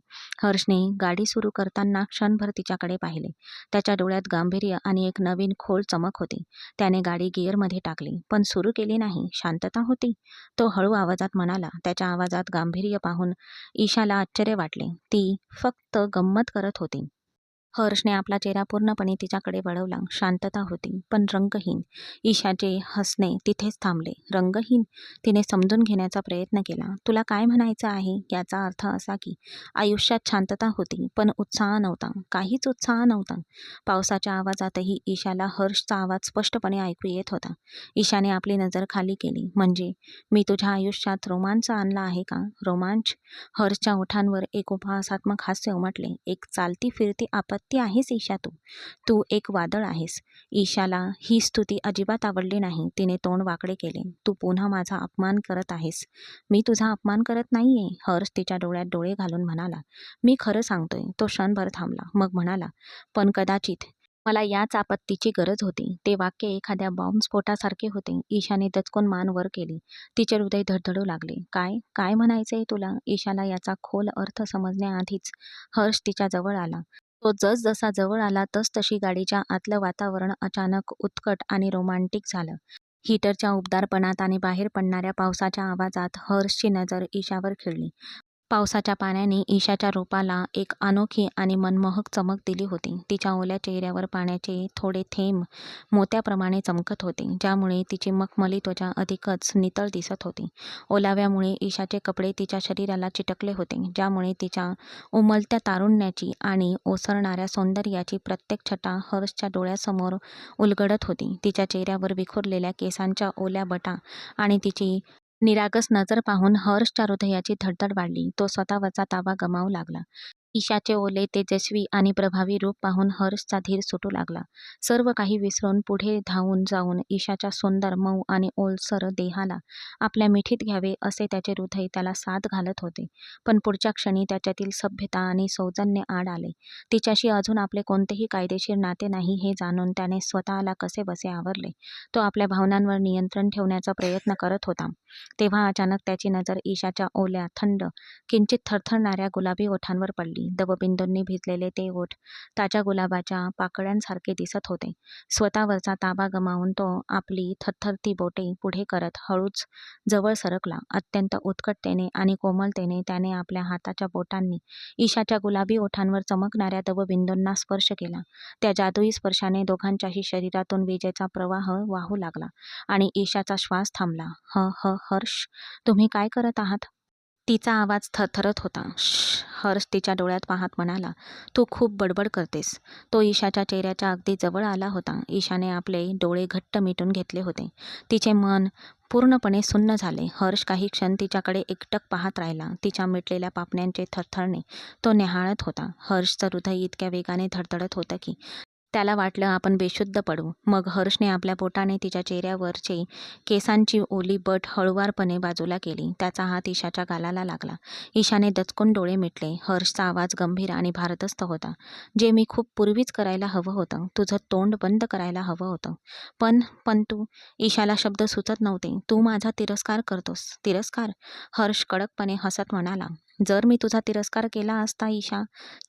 हर्षने गाडी सुरू करताना क्षणभर तिच्याकडे पाहिले. त्याच्या डोळ्यात गांभीर्य आणि एक नवीन खोल चमक होती. त्याने गाडी गिअरमध्ये टाकली, पण सुरू केली नाही. "शांतता होती?" तो हळू आवाजात म्हणाला. त्याच्या आवाजात गांभीर्य पाहून ईशाला आश्चर्य वाटले. ती फक्त गंमत करत होती. हर्षने आपला चेहरा पूर्णपणे तिच्याकडे वळवला. "शांतता होती, पण रंगहीन." ईशाचे हसणे तिथेच थांबले. "रंगहीन?" तिने समजून घेण्याचा प्रयत्न केला. "तुला काय म्हणायचं आहे?" "याचा अर्थ असा की आयुष्यात शांतता होती, पण उत्साह नव्हता. काहीच उत्साह नव्हता." पावसाच्या आवाजातही ईशाला हर्षचा आवाज स्पष्टपणे ऐकू येत होता. ईशाने आपली नजर खाली केली. "म्हणजे मी तुझ्या आयुष्यात रोमांच आणला आहे का?" "रोमांच?" हर्षच्या ओठांवर एक उपहासात्मक हास्य उमटले. "एक चालती फिरती आपत्ती आहेस ईशा तू. तू एक वादळ आहेस." ईशाला ही स्तुती अजिबात आवडली नाही. तिने तोंड वाकडे केले. "तू पुन्हा माझा अपमान करत आहेस." "मी तुझा अपमान करत नाहीये." हर्ष तिच्या डोळ्यात डोळे घालून म्हणाला. "मी खरं सांगतोय." तो क्षणभर थांबला. मग म्हणाला, "पण कदाचित मला याच आपत्तीची गरज होती." ते वाक्य एखाद्या बॉम्बस्फोटासारखे होते. ईशाने दचकून मान वर केली. तिचे हृदय धडधडू लागले. "काय? काय म्हणायचंय तुला?" ईशाला याचा खोल अर्थ समजण्याआधीच हर्ष तिच्या जवळ आला. तो जसजसा जवळ आला तसतशी गाडीच्या आतलं वातावरण अचानक उत्कट आणि रोमॅन्टिक झालं. हीटरच्या उबदारपणात आणि बाहेर पडणाऱ्या पावसाच्या आवाजात हर्षची नजर ईशावर खिळली. पावसाच्या पाण्याने ईशाच्या रूपाला एक अनोखी आणि मनमोहक चमक दिली होती. तिच्या ओल्या चेहऱ्यावर पाण्याचे थोडे थेंब मोत्याप्रमाणे चमकत होते, ज्यामुळे तिची मखमली त्वचा अधिकच नितळ दिसत होती. ओलाव्यामुळे ईशाचे कपडे तिच्या शरीराला चिटकले होते, ज्यामुळे तिच्या उमलत्या तारुण्याची आणि ओसरणाऱ्या सौंदर्याची प्रत्येक छटा हर्षच्या डोळ्यासमोर उलगडत होती. तिच्या चेहऱ्यावर विखुरलेल्या केसांच्या ओल्या बटा आणि तिची निरागस नजर पाहून हर्षच्या हृदयाची धडधड वाढली. तो स्वतःवरचा ताबा गमावू लागला. ईशाचे ओले, तेजस्वी आणि प्रभावी रूप पाहून हर्षचा धीर सुटू लागला. सर्व काही विसरून पुढे धावून जाऊन ईशाच्या सुंदर, मऊ आणि ओलसर देहाला आपल्या मिठीत घ्यावे असे त्याचे हृदय त्याला साद घालत होते. पण पुढच्या क्षणी त्याच्यातील सभ्यता आणि सौजन्य आड आले. तिच्याशी अजून आपले कोणतेही कायदेशीर नाते नाही हे जाणून त्याने स्वतःला कसेबसे आवरले. तो आपल्या भावनांवर नियंत्रण ठेवण्याचा प्रयत्न करत होता. तेव्हा अचानक त्याची नजर ईशाच्या ओल्या, थंड, किंचित थरथरणाऱ्या गुलाबी ओठांवर पडली. दवबिंदूंनी भिजलेले ते ओठ ताज्या गुलाबाच्या पाकळ्यांसारखे दिसत होते. स्वतःवरचा ताबा गमावून तो आपली थरथरती बोटे पुढे करत हळूच जवळ सरकला. अत्यंत उत्कटतेने आणि कोमलतेने त्याने आपल्या हाताच्या बोटांनी ईशाच्या गुलाबी ओठांवर चमकणाऱ्या दवबिंदूंना स्पर्श केला. त्या जादुई स्पर्शाने दोघांच्याही शरीरातून विजेचा प्रवाह वाहू लागला आणि ईशाचा श्वास थांबला. हर्ष, तुम्ही काय करत आहात? तिचा आवाज थरथरत होता. "श्श." हर्ष तिच्या डोळ्यात पाहत म्हणाला, "तू खूप बडबड करतेस." तो ईशाच्या चेहऱ्याच्या अगदी जवळ आला होता. ईशाने आपले डोळे घट्ट मिटून घेतले होते. तिचे मन पूर्णपणे सुन्न झाले. हर्ष काही क्षण तिच्याकडे एकटक पाहत राहिला. तिच्या मिटलेल्या पापण्यांचे थरथरणे तो न्याहाळत होता. हर्षचं हृदय इतक्या वेगाने धडधडत होतं की त्याला वाटलं आपण बेशुद्ध पडू. मग हर्षने आपल्या बोटाने तिच्या चेहऱ्यावरचे केसांची ओली बट हळुवारपणे बाजूला केली. त्याचा हात ईशाच्या गालाला लागला. ईशाने दचकून डोळे मिटले. हर्षचा आवाज गंभीर आणि भारदस्त होता. "जे मी खूप पूर्वीच करायला हवं होतं. तुझं तोंड बंद करायला हवं होतं. पण पण तू." ईशाला शब्द सुचत नव्हते. "तू माझा तिरस्कार करतोस." "तिरस्कार?" हर्ष कडकपणे हसत म्हणाला. "जर मी तुझा तिरस्कार केला असता ईशा,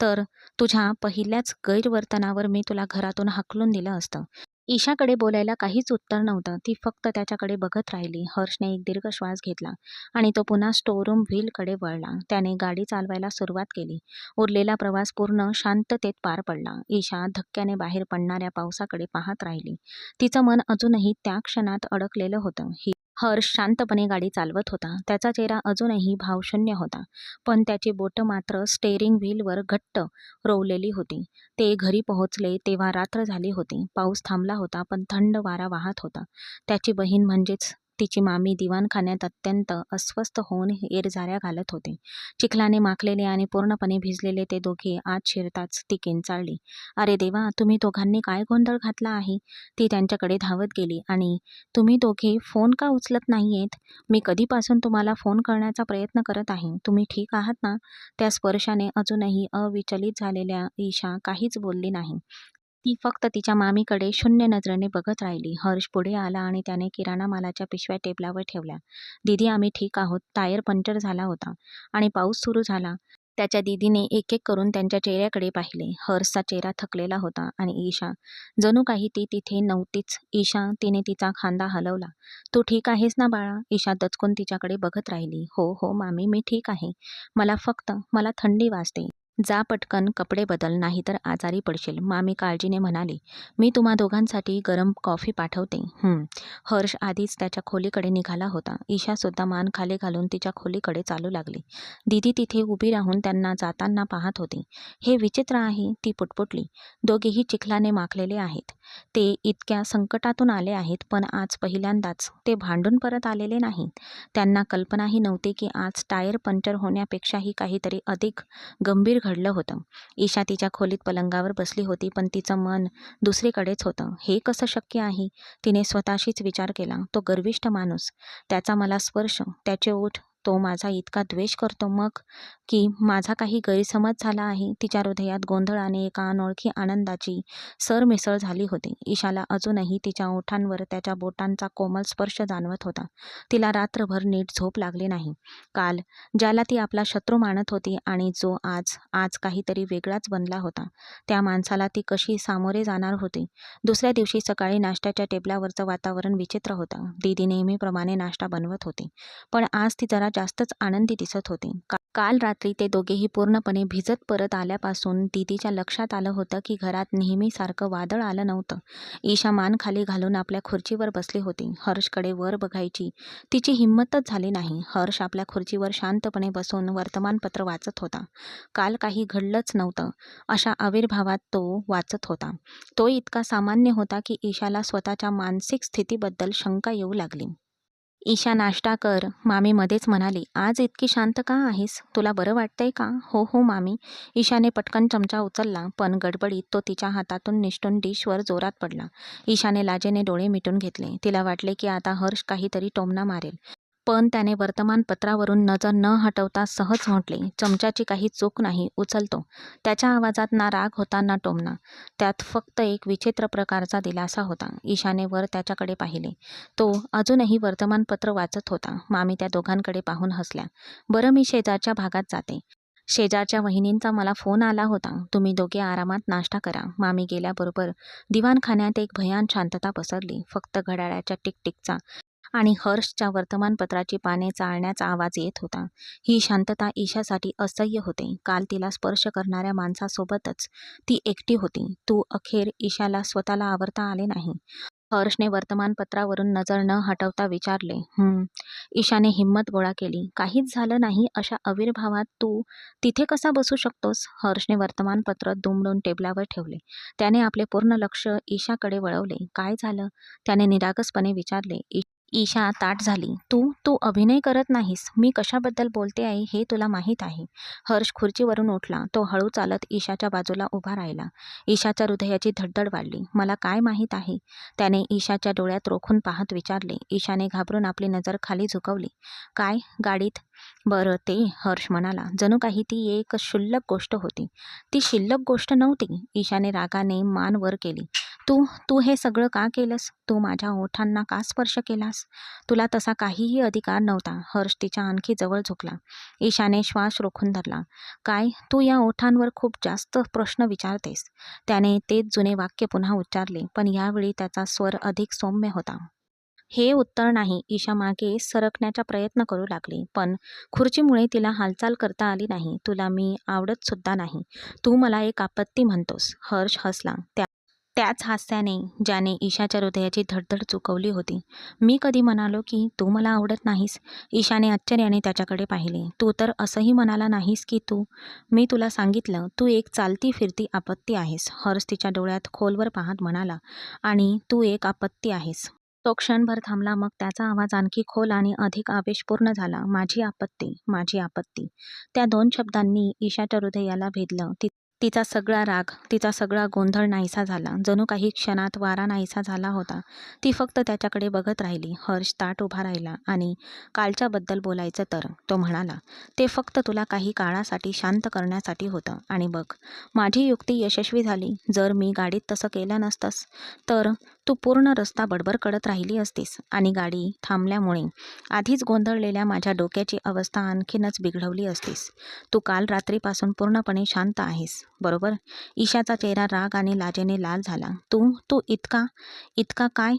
तर तुझ्या पहिल्याच गैरवर्तनावर मी तुला घरातून हाकलून दिलं असतं." ईशाकडे बोलायला काहीच उत्तर नव्हतं. ती फक्त त्याच्याकडे बघत राहिली. हर्षने एक दीर्घ श्वास घेतला आणि तो पुन्हा स्टोअरूम व्हीलकडे वळला. त्याने गाडी चालवायला सुरुवात केली. उरलेला प्रवास पूर्ण शांततेत पार पडला. ईशा धक्क्याने बाहेर पडणाऱ्या पावसाकडे पाहत राहिली. तिचं मन अजूनही त्या क्षणात अडकलेलं होतं. हर्ष शांतपणे गाडी चालवत होता. त्याचा चेहरा अजूनही भावशून्य होता, पण त्याची बोटं मात्र स्टेअरिंग व्हीलवर घट्ट रोवलेली होती. ते घरी पोहोचले तेव्हा रात्र झाली होती. पाऊस थांबला होता, पण थंड वारा वाहत होता. त्याची बहीण म्हणजेच तिची मामी दिवाणखान्यात अत्यंत अस्वस्थ होऊन येरझाऱ्या घालत होते. चिखलाने माखलेले आणि पूर्णपणे भिजलेले ते दोघे आत शिरताच ती किंचाळली. "अरे देवा, तुम्ही दोघांनी काय गोंधळ घातला आहे?" ती त्यांच्याकडे धावत गेली. "आणि तुम्ही दोघे फोन का उचलत नाहीयेत? मी कधीपासून तुम्हाला फोन करण्याचा प्रयत्न करत आहे. तुम्ही ठीक आहात ना?" त्या स्पर्शाने अजूनही अविचलित झालेल्या ईशा काहीच बोलली नाही. ती फक्त तिच्या मामीकडे शून्य नजरेने बघत राहिली. हर्ष पुढे आला आणि त्याने किराणा मालाच्या पिशव्या टेबलावर ठेवल्या. "दीदी, आम्ही ठीक आहोत. टायर पंक्चर झाला होता आणि पाऊस सुरू झाला." त्याच्या दीदीने एक-एक करून त्यांच्या चेहऱ्याकडे पाहिले. हर्षचा चेहरा थकलेला होता आणि ईशा जणू काही ती तिथे नव्हतीच. "ईशा." तिने तिचा खांदा हलवला. "तू ठीक आहेस ना बाळा?" ईशा दचकून तिच्याकडे बघत राहिली. "हो हो मामी, मी ठीक आहे. मला थंडी वाजते. जा पटकन कपडे बदल, नाहीतर आजारी पडशील." मामी काळजीने म्हणाली. "मी तुम्हा दोघांसाठी गरम कॉफी पाठवते." हर्ष आधीच त्याच्या खोलीकडे निघाला होता. ईशासुद्धा मान खाली घालून तिच्या खोलीकडे चालू लागली. दीदी तिथे उभी राहून त्यांना जाताना पाहत होती. "हे विचित्र आहे," ती पुटपुटली. "दोघेही चिखलाने माखलेले आहेत. ते इतक्या संकटातून आले आहेत, पण आज पहिल्यांदाच ते भांडून परत आलेले नाहीत." त्यांना कल्पनाही नव्हती की आज टायर पंक्चर होण्यापेक्षाही काहीतरी अधिक गंभीर घडलं होतं. ईशा तिच्या खोलीत पलंगावर बसली होती, पण तिचं मन दुसरीकडेच होतं. "हे कसं शक्य आहे?" तिने स्वतःशीच विचार केला. "तो गर्विष्ठ माणूस, त्याचा मला स्पर्श, त्याचे ओठ, तो माझा इतका द्वेष करतो मग? की माझा काही गैरसमज झाला आहे?" तिच्या हृदयात गोंधळ आणि एका अनोळखी आनंदाची सरमिसळ झाली होती. ईशाला अजूनही तिच्या ओठांवर त्याच्या बोटांचा कोमल स्पर्श जाणवत होता. तिला रात्रभर नीट झोप लागली नाही. काल ज्याला ती आपला शत्रू मानत होती आणि जो आज काहीतरी वेगळाच बनला होता, त्या माणसाला ती कशी सामोरे जाणार होती? दुसऱ्या दिवशी सकाळी नाश्त्याच्या टेबलावरचं वातावरण विचित्र होतं. दीदी नेहमीप्रमाणे नाश्ता बनवत होती, पण आज ती जरा जास्तच आनंदी दिसत होती. काल रात्री ते दोघेही पूर्णपणे भिजत परत आल्यापासून दीदीच्या लक्षात आलं होतं की घरात नेहमीसारखं वादळ आलं नव्हतं. ईशा मान खाली घालून आपल्या खुर्चीवर बसली होती. हर्षकडे वर बघायची तिची हिंमतच झाली नाही. हर्ष आपल्या खुर्चीवर शांतपणे बसून वर्तमानपत्र वाचत होता. काल काही घडलंच नव्हतं अशा आविर्भावात तो वाचत होता. तो इतका सामान्य होता की ईशाला स्वतःच्या मानसिक स्थितीबद्दल शंका येऊ लागली. ईशा नाश्ता कर, मामी मध्येच म्हणाली. आज इतकी शांत का आहेस? तुला बरं वाटतंय का? हो हो मामी. ईशाने पटकन चमचा उचलला, पण गडबडीत तो तिच्या हातातून निसटून डिशवर जोरात पडला. ईशाने लाजेने डोळे मिटून घेतले. तिला वाटले की आता हर्ष काहीतरी टोमणा मारेल. पण त्याने वर्तमानपत्रावरून नजर न हटवता सहज म्हटले, चमच्याची काही चूक नाही, उचलतो. त्याच्या आवाजात ना राग होता ना टोमणा. त्यात फक्त एक विचित्र प्रकारचा दिलासा होता. ईशाने वर त्याच्याकडे पाहिले. तो अजूनही वर्तमानपत्र वाचत होता. मामी त्या दोघांकडे पाहून हसल्या. बरं, मी शेजारच्या भागात जाते. शेजारच्या वहिनींचा मला फोन आला होता. तुम्ही दोघे आरामात नाश्ता करा. मामी गेल्याबरोबर दिवाणखान्यात एक भयान शांतता पसरली. फक्त घड्याळाच्या टिकटिकचा आणि हर्षच्या वर्तमानपत्राची पाने चाळण्याचा आवाज येत होता. ही शांतता ईशासाठी असह्य होते. काल तिला स्पर्श करणाऱ्या माणसासोबतच ती एकटी होती. तू अखेर ईशाला स्वतःला आवरता आले नाही. हर्षने वर्तमानपत्रावरून नजर न हटवता विचारले. ईशाने हिंमत गोळा केली. काहीच झालं नाही अशा आविर्भावात तू तिथे कसा बसू शकतोस? हर्षने वर्तमानपत्र दुमडून टेबलावर ठेवले. त्याने आपले पूर्ण लक्ष ईशाकडे वळवले. काय झालं? त्याने निरागसपणे विचारले. ईशा ताठ झाली. तू तू अभिनय करत नाहीस. मी कशाबद्दल बोलते आहे हे तुला माहीत आहे. हर्ष खुर्चीवरून उठला. तो हळू चालत ईशाच्या बाजूला उभा राहिला. ईशाच्या हृदयाची धडधड वाढली. मला काय माहीत आहे? त्याने ईशाच्या डोळ्यात रोखून पाहत विचारले. ईशाने घाबरून आपली नजर खाली झुकवली. काय? गाडीत? बरं ते, हर्ष म्हणाला. जणू काही ती एक क्षुल्लक गोष्ट होती. ती शिल्लक गोष्ट नव्हती. ईशाने रागाने मान वर केली. तू तू हे सगळं का केलंस? तू माझ्या ओठांना का स्पर्श केलास? तुला तसा काहीही अधिकार नव्हता. हर्ष तिच्या आणखी जवळ झुकला. ईशाने श्वास रोखून धरला. काय? तू या ओठांवर खूप जास्त प्रश्न विचारतेस. त्याने तेच जुने वाक्य पुन्हा उच्चारले, पण यावेळी त्याचा स्वर अधिक सौम्य होता. हे उत्तर नाही. ईशा मागे सरकण्याचा प्रयत्न करू लागली, पण खुर्चीमुळे तिला हालचाल करता आली नाही. तुला मी आवडत सुद्धा नाही. तू मला एक आपत्ती म्हणतोस. हर्ष हसला. त्याच हास्याने ज्याने ईशाच्या हृदयाची धडधड चुकवली होती. मी कधी म्हणालो की तू मला आवडत नाहीस? ईशाने आश्चर्याने त्याच्याकडे पाहिले. तू तर असंही म्हणाला नाहीस की मी तुला सांगितलं, तू एक चालती फिरती आपत्ती आहेस. हर्ष तिच्या डोळ्यात खोलवर पाहत म्हणाला. आणि तू एक आपत्ती आहेस. तो क्षणभर थांबला. मग त्याचा आवाज आणखी खोल आणि अधिक आवेशपूर्ण झाला. माझी आपत्ती, माझी आपत्ती. त्या 2 शब्दांनी ईशाच्या हृदयाला भेदलं. तिचा सगळा राग, तिचा सगळा गोंधळ नाहीसा झाला. जणू काही क्षणात वारा नाहीसा झाला होता. ती फक्त त्याच्याकडे बघत राहिली. हर्ष ताठ उभा राहिला. आणि कालच्याबद्दल बोलायचं तर, तो म्हणाला, ते फक्त तुला काही काळासाठी शांत करण्यासाठी होतं. आणि बघ, माझी युक्ती यशस्वी झाली. जर मी गाडीत तसं केलं नसतंस तर तू पूर्ण रस्ता बडबड करत राहिली असतीस आणि गाडी थांबल्यामुळे आधीच गोंधळलेल्या माझ्या डोक्याची अवस्था आणखीनच बिघडवली असतीस. तू काल रात्रीपासून पूर्णपणे शांत आहेस, बरोबर? ईशाचा चेहरा राग आणि लाजेने लाल झाला. तू तू इतका इतका काय?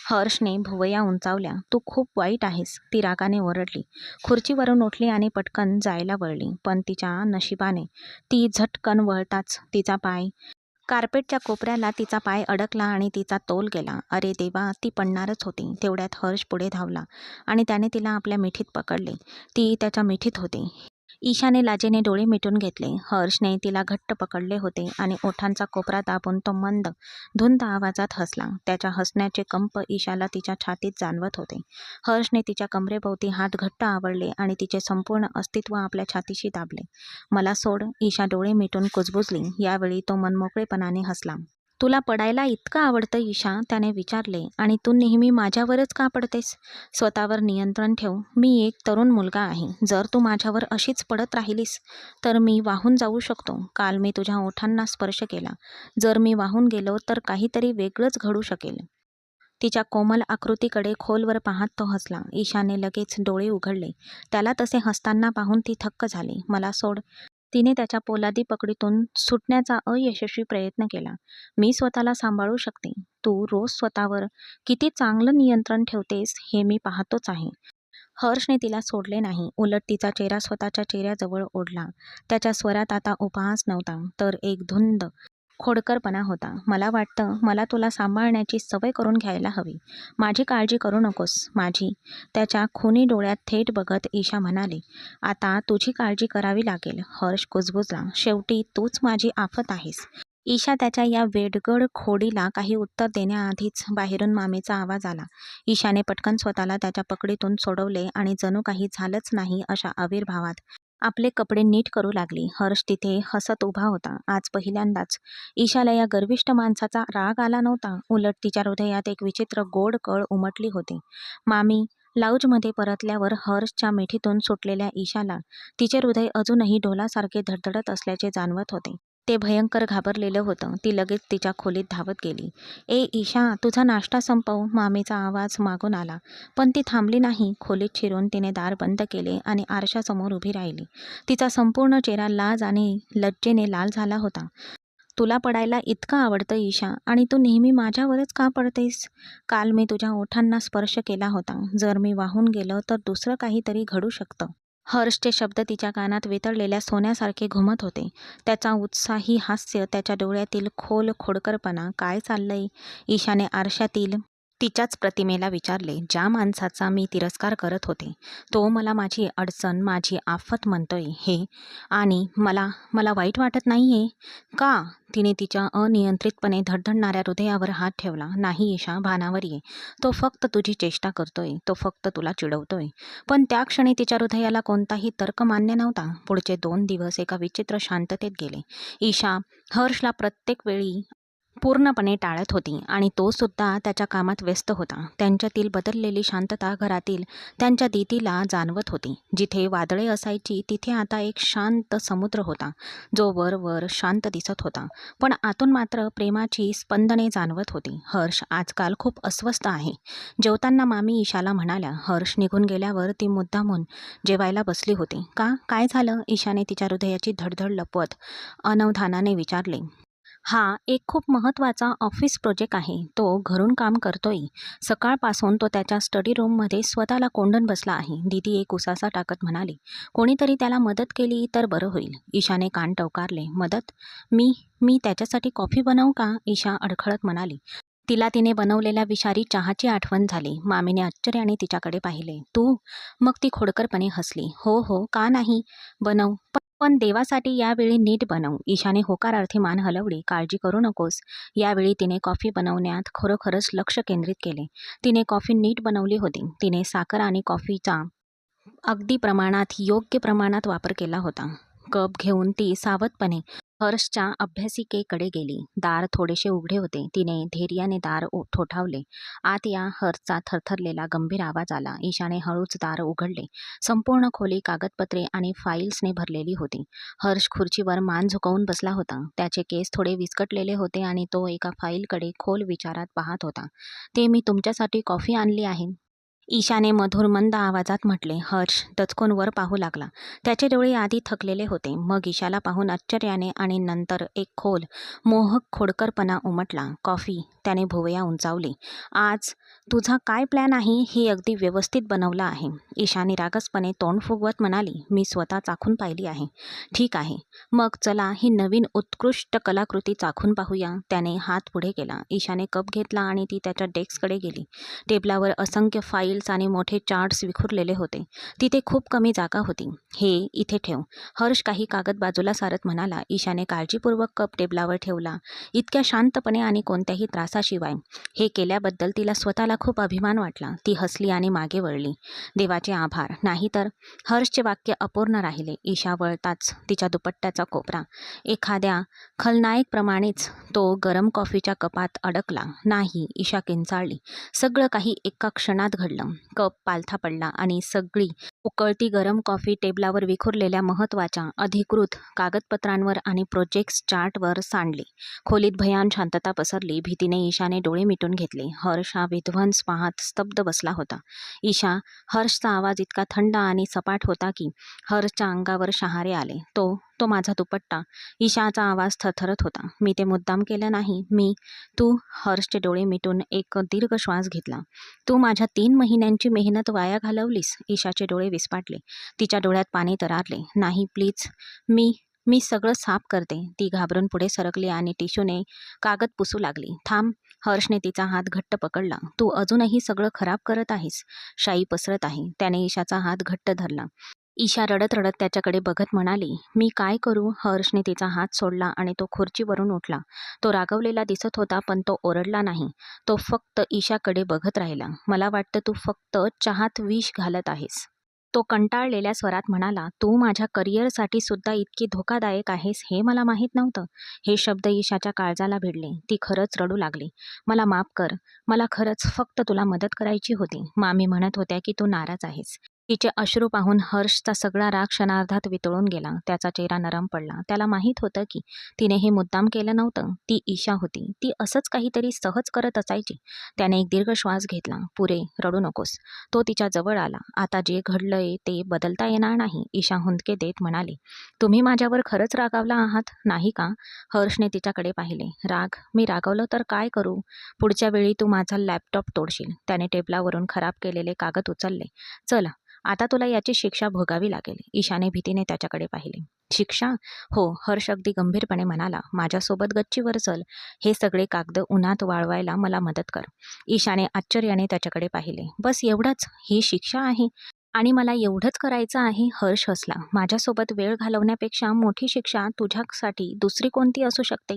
हर्षने भुवया उंचावल्या. तू खूप वाईट आहेस. ती रागाने ओरडली. खुर्चीवरून उठली आणि पटकन जायला वळली. पण तिच्या नशिबाने ती झटकन वळताच तिचा पाय कार्पेटच्या कोपऱ्याला तिचा पाय अडकला आणि तिचा तोल गेला. अरे देवा, ती पडणारच होती. तेवढ्यात हर्ष पुढे धावला आणि त्याने तिला आपल्या मिठीत पकडले. ती त्याच्या मिठीत होती. ईशाने लाजेने डोळे मिटून घेतले. हर्षने तिला घट्ट पकडले होते आणि ओठांचा कोपरा दाबून तो मंद, धुंद आवाजात हसला. त्याच्या हसण्याचे कंप ईशाला तिच्या छातीत जाणवत होते. हर्षने तिच्या कमरेभोवती हात घट्ट आवळले आणि तिचे संपूर्ण अस्तित्व आपल्या छातीशी दाबले. मला सोड. ईशा डोळे मिटून कुजबुजली. यावेळी तो मनमोकळेपणाने हसला. तुला पडायला इतकं आवडतं ईशा? त्याने विचारले. आणि तू नेहमी माझ्यावरच का पडतेस? स्वतःवर नियंत्रण ठेव. मी एक तरुण मुलगा आहे. जर तू माझ्यावर अशीच पडत राहिलीस तर मी वाहून जाऊ शकतो. काल मी तुझ्या ओठांना स्पर्श केला. जर मी वाहून गेलो तर काहीतरी वेगळंच घडू शकेल. तिच्या कोमल आकृतीकडे खोलवर पाहत तो हसला. ईशाने लगेच डोळे उघडले. त्याला तसे हसताना पाहून ती थक्क झाली. मला सोड. तिने त्याच्या पोलादी पकडीतून सुटण्याचा अयशस्वी प्रयत्न केला. मी स्वतःला सांभाळू शकते. तू रोज स्वतःवर किती चांगलं नियंत्रण ठेवतेस हे मी पाहतोच आहे. हर्षने तिला सोडले नाही. उलट तिचा चेहरा स्वतःच्या चेहऱ्याजवळ ओढला. त्याच्या स्वरात आता उपहास नव्हता, तर एक धुंद खोडकरपणा होता. मला वाटतं मला तुला सांभाळण्याची सवय करून घ्यायला हवी. माझी काळजी करू नकोस. माझी. त्याच्या खुनी डोळ्यात थेट बघत ईशा म्हणाली. आता तुझी काळजी करावी लागेल. हर्ष कुजबुजला. शेवटी तूच माझी आफत आहेस. ईशा त्याच्या या वेडगड खोडीला काही उत्तर देण्याआधीच बाहेरून मामीचा आवाज आला. ईशाने पटकन स्वतःला त्याच्या पकडीतून सोडवले आणि जणू काही झालंच नाही अशा आविर्भावात आपले कपडे नीट करू लागली. हर्ष तिथे हसत उभा होता. आज पहिल्यांदाच ईशाला या गर्विष्ठ माणसाचा राग आला नव्हता. उलट तिच्या हृदयात एक विचित्र गोड कळ उमटली होती. मामी लाऊजमध्ये परतल्यावर हर्षच्या मिठीतून सुटलेल्या ईशाला तिचे हृदय अजूनही ढोलासारखे धडधडत असल्याचे जाणवत होते. ते भयंकर घाबरलेलं होतं. ती लगेच तिच्या खोलीत धावत गेली. ए ईशा, तुझा नाश्ता संपव, मामीचा आवाज मागून आला. पण ती थांबली नाही. खोलीत शिरून तिने दार बंद केले आणि आरशासमोर उभी राहिली. तिचा संपूर्ण चेहरा लाज आणि लज्जेने लाल झाला होता. तुला पडायला इतकं आवडतं ईशा, आणि तू नेहमी माझ्यावरच का पडतेस? काल मी तुझ्या ओठांना स्पर्श केला होता. जर मी वाहून गेलं तर दुसरं काहीतरी घडू शकतं. हर्षचे शब्द तिच्या कानात वेतळलेल्या सोन्यासारखे घुमत होते. त्याचा उत्साही हास्य, त्याच्या डोळ्यातील खोल खोडकरपणा. काय चाललंय? ईशाने आरशातील तिच्याच प्रतिमेला विचारले. ज्या माणसाचा मी तिरस्कार करत होते, तो मला माझी अडचण, माझी आफत म्हणतोय हे, आणि मला मला वाईट वाटत नाहीये का? तिने तिच्या अनियंत्रितपणे धडधडणाऱ्या हृदयावर हात ठेवला. नाही ईशा, भानावर ये. तो फक्त तुझी चेष्टा करतोय, तो फक्त तुला चिडवतोय. पण त्या क्षणी तिच्या हृदयाला कोणताही तर्क मान्य नव्हता. पुढचे 2 दिवस एका विचित्र शांततेत गेले. ईशा हर्षला प्रत्येक वेळी पूर्णपणे टाळत होती आणि तो सुद्धा त्याच्या कामात व्यस्त होता. त्यांच्यातील बदललेली शांतता घरातील त्यांच्या दीदीला जाणवत होती. जिथे वादळे असायची तिथे आता एक शांत समुद्र होता, जो वर शांत दिसत होता, पण आतून मात्र प्रेमाची स्पंदने जाणवत होती. हर्ष आजकाल खूप अस्वस्थ आहे, जेवताना मामी ईशाला म्हणाल्या. हर्ष निघून गेल्यावर ती मुद्दामून जेवायला बसली होती. का? काय झालं? ईशाने तिच्या हृदयाची धडधड लपवत अनवधानाने विचारले. हा एक खूप महत्त्वाचा ऑफिस प्रोजेक्ट आहे. तो घरून काम करतोय. सकाळपासून तो त्याच्या स्टडी रूममध्ये स्वतःला कोंडून बसला आहे. दीदी एक उसासा टाकत म्हणाली. कोणीतरी त्याला मदत केली तर बरं होईल. ईशाने कान टवकारले. मदत? मी मी त्याच्यासाठी कॉफी बनवू का? ईशा अडखळत म्हणाली. तिला तिने बनवलेल्या विषारी चहाची आठवण झाली. मामीने आश्चर्याने तिच्याकडे पाहिले. तू? मग ती खोडकरपणे हसली. हो हो, का नाही, बनव. पण देवासाठी यावेळी नीट बनव. ईशाने होकारार्थी मान हलवली. काळजी करू नकोस. यावेळी तिने कॉफी बनवण्यात खरोखरच लक्ष केंद्रित केले. तिने कॉफी नीट बनवली होती. तिने साखर आणि कॉफीचा अगदी प्रमाणात, योग्य प्रमाणात वापर केला होता. कप घेऊन ती सावधपणे हर्षच्या अभ्यासिकेकडे गेली. दार थोडेसे उघडे होते. तिने धैर्याने दार ठोठावले. आत या. हर्षचा थरथरलेला गंभीर आवाज आला. ईशाने हळूच दार उघडले. संपूर्ण खोली कागदपत्रे आणि फाईल्सने भरलेली होती. हर्ष खुर्चीवर मान झुकवून बसला होता. त्याचे केस थोडे विस्कटलेले होते आणि तो एका फाईलकडे खोल विचारात पाहत होता. ते मी तुमच्यासाठी कॉफी आणली आहे, ईशाने मधुर मंद आवाजात म्हटले. हर्ष दचकून वर पाहू लागला. त्याचे डोळे आधी थकलेले होते, मग ईशाला पाहून आश्चर्याने, आणि नंतर एक खोल मोहक खोडकरपणा उमटला. कॉफी? त्याने भुवया उंचावली. आज तुझा काय प्लॅन आहे? हे अगदी व्यवस्थित बनवलं आहे, ईशाने रागसपणे तोंड फुगवत म्हणाली. मी स्वतः चाखून पाहिली आहे. ठीक आहे, मग चला ही नवीन उत्कृष्ट कलाकृती चाखून पाहूया. त्याने हात पुढे केला. ईशाने कप घेतला आणि ती त्याच्या डेस्ककडे गेली. टेबलावर असंख्य फाईल्स आणि मोठे चार्ट्स विखुरलेले होते. तिथे खूप कमी जागा होती. हे इथे ठेव, हर्ष काही कागद बाजूला सारत म्हणाला. ईशाने काळजीपूर्वक कप टेबलावर ठेवला, इतक्या शांतपणे आणि कोणत्याही त्रासाशिवाय. हे केल्याबद्दल तिला स्वतःला खूप अभिमान वाटला. ती हसली आणि मागे वळली. देवाचे आभार. नाहीतर हर्षचे वाक्य अपूर्ण राहिले. ईशा वळताच तिच्या दुपट्ट्याचा कोपरा एखाद्या खलनायकप्रमाणेच तो गरम कॉफीच्या कपात अडकला. नाही, ईशा किंचाळली. सगळं काही एका क्षणात घडलं. कप पालथा पडला आणि सगळी उकळती गरम कॉफी टेबलावर विखुरलेल्या महत्त्वाच्या अधिकृत कागदपत्रांवर आणि प्रोजेक्ट्स चार्टवर सांडली. खोलीत भयान शांतता पसरली. भीतीने ईशाने डोळे मिटून घेतले. हर्ष हा विध्वंस पाहत स्तब्ध बसला होता. ईशा, हर्षचा आवाज इतका थंड आणि सपाट होता की हर्षच्या अंगावर शहारे आले. तो तो माझा दुपट्टा. ईशाचा आवाज थरथरत होता. मी ते मुद्दाम केलं नाही. तू? हर्षचे डोळे मिटून एक दीर्घ श्वास घेतला. तू माझ्या 3 महिन्यांची मेहनत वाया घालवलीस. ईशाचे डोळे विस्फारले. तिच्या डोळ्यात पाणी तरारले. नाही, प्लीज, मी मी सगळं साफ करते. ती घाबरून पुढे सरकली आणि टिश्यूने कागद पुसू लागली. थांब, हर्षने तिचा हात घट्ट पकडला. तू अजूनही सगळं खराब करत आहेस. शाई पसरत आहे. त्याने ईशाचा हात घट्ट धरला. ईशा रडत रडत त्याच्याकडे बघत म्हणाली, मी काय करू? हर्षने तिचा हात सोडला आणि तो खुर्चीवरून उठला. तो रागवलेला दिसत होता, पण तो ओरडला नाही. तो फक्त ईशाकडे बघत राहिला. मला वाटतं तू फक्त चहात विष घालत आहेस. तो कंटाळलेल्या स्वरात म्हणाला, तू माझ्या करिअरसाठी सुद्धा इतकी धोकादायक आहेस हे मला माहीत नव्हतं. हे शब्द ईशाच्या काळजाला भिडले. ती खरंच रडू लागली. मला माफ कर. मला खरंच फक्त तुला मदत करायची होती. मामी म्हणत होत्या की तू नाराज आहेस. तिचे अश्रू पाहून हर्षचा सगळा राग क्षणार्धात वितळून गेला. त्याचा चेहरा नरम पडला. त्याला माहीत होतं की तिने हे मुद्दाम केलं नव्हतं. ती ईशा होती. ती असंच काहीतरी सहज करत असायची. त्याने एक दीर्घ श्वास घेतला. पुरे, रडू नकोस. तो तिच्या जवळ आला. आता जे घडलंय ते बदलता येणार नाही. ईशा हुंदके देत म्हणाली, तुम्ही माझ्यावर खरंच रागावला आहात, नाही का? हर्षने तिच्याकडे पाहिले. राग? मी रागावलं तर काय करू? पुढच्या वेळी तू माझा लॅपटॉप तोडशील. त्याने टेबलावरून खराब केलेले कागद उचलले. चल, आता तुला याची शिक्षा भोगावी लागेल. ईशाने भीतीने त्याच्याकडे पाहिले. शिक्षा? हो, हर्ष अगदी गंभीरपणे म्हणाला. माझ्यासोबत गच्चीवर चल. हे सगळे कागद उन्हात वाळवायला मला मदत कर. ईशाने आश्चर्याने त्याच्याकडे पाहिले. बस एवढंच? ही शिक्षा आहे? आणि मला एवढंच करायचं आहे? हर्ष हसला. माझ्यासोबत वेळ घालवण्यापेक्षा मोठी शिक्षा तुझ्यासाठी दुसरी कोणती असू शकते?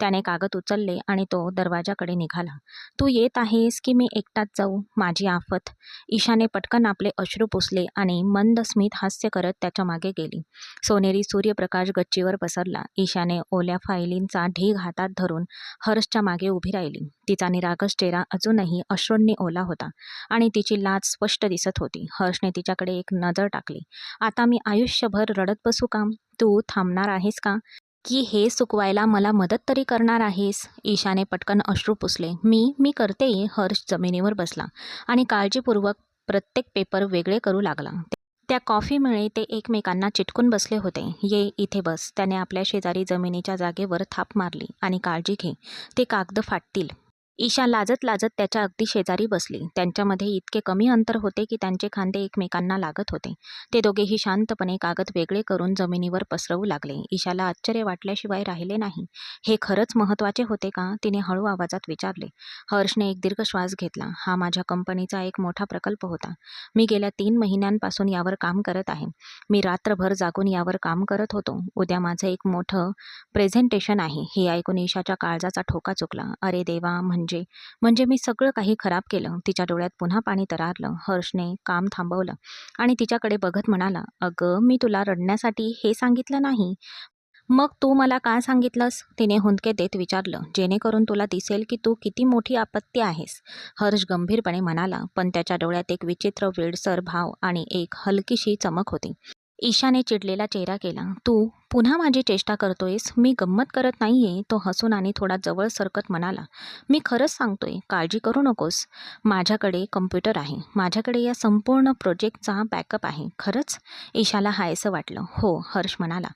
त्याने कागद उचलले आणि तो दरवाजाकडे निघाला. तू येत आहेस की मी एकटाच जाऊ? माझी आफत. ईशाने पटकन आपले अश्रू पुसले आणि मंद स्मित हास्य करत त्याच्या मागे गेली. सोनेरी सूर्यप्रकाश गच्चीवर पसरला. ईशाने ओल्या फायलींचा ढीग हातात धरून हर्षच्या मागे उभी राहिली. तिचा निरागस चेहरा अजूनही अश्रूंनी ओला होता आणि तिची लाज स्पष्ट दिसत होती. हर्षने तिच्याकडे एक नजर टाकली. आता मी आयुष्यभर रडत बसू का? तू थांबणार आहेस का? की हे चुकवायला मला मदत तरी करणार आहेस? ईशाने पटकन अश्रू पुसले. मी करते. हर्ष जमिनीवर बसला आणि काळजीपूर्वक प्रत्येक पेपर वेगळे करू लागला. त्या कॉफीमुळे ते एकमेकांना चिटकून बसले होते. ये इथे बस. त्याने आपल्या शेजारी जमिनीच्या जागेवर थाप मारली. आणि काळजी घे, ते कागद फाटतील. ईशा लाजत लाजत त्याच्या अगदी शेजारी बसली. त्यांच्यामध्ये इतके कमी अंतर होते की त्यांचे खांदे एकमेकांना लागत होते. ते दोघेही शांतपणे कागद वेगळे करून जमिनीवर पसरवू लागले. ईशाला आश्चर्य वाटल्याशिवाय राहिले नाही. हे खरंच महत्त्वाचे होते का? तिने हळू आवाजात विचारले. हर्षने एक दीर्घ श्वास घेतला. हा माझ्या कंपनीचा एक मोठा प्रकल्प होता. मी गेल्या 3 महिन्यांपासून यावर काम करत आहे. मी रात्रभर जागून यावर काम करत होतो. उद्या माझं एक मोठं प्रेझेंटेशन आहे. हे ऐकून ईशाच्या काळजाचा ठोका चुकला. अरे देवा, म्हणजे मी सगळं काही खराब केलं. तिच्या डोळ्यात पुन्हा पाणी तरळलं. हर्षने काम थांबवलं आणि तिच्याकडे बघत म्हणाला, अगं, मी तुला रडण्यासाठी हे सांगितलं नाही. मग तू मला का सांगितलंस? तिने हुंदके देत विचारलं. जेणेकरून तुला दिसेल की तू किती मोठी आपत्ती आहेस. हर्ष गंभीरपणे म्हणाला, पण त्याच्या डोळ्यात एक विचित्र वेडसर भाव आणि एक हलकीशी चमक होती. ईशाने चिडलेला चेहरा केला. तू पुन्हा माझी चेष्टा करतोयस? मी गंमत करत नाहीये. तो हसून आणि थोडा जवळ सरकत म्हणाला, मी खरंच सांगतोय. काळजी करू नकोस. माझ्याकडे कम्प्युटर आहे. माझ्याकडे या संपूर्ण प्रोजेक्टचा बॅकअप आहे. खरंच? ईशाला हायसं वाटलं. हो, हर्ष म्हणाला.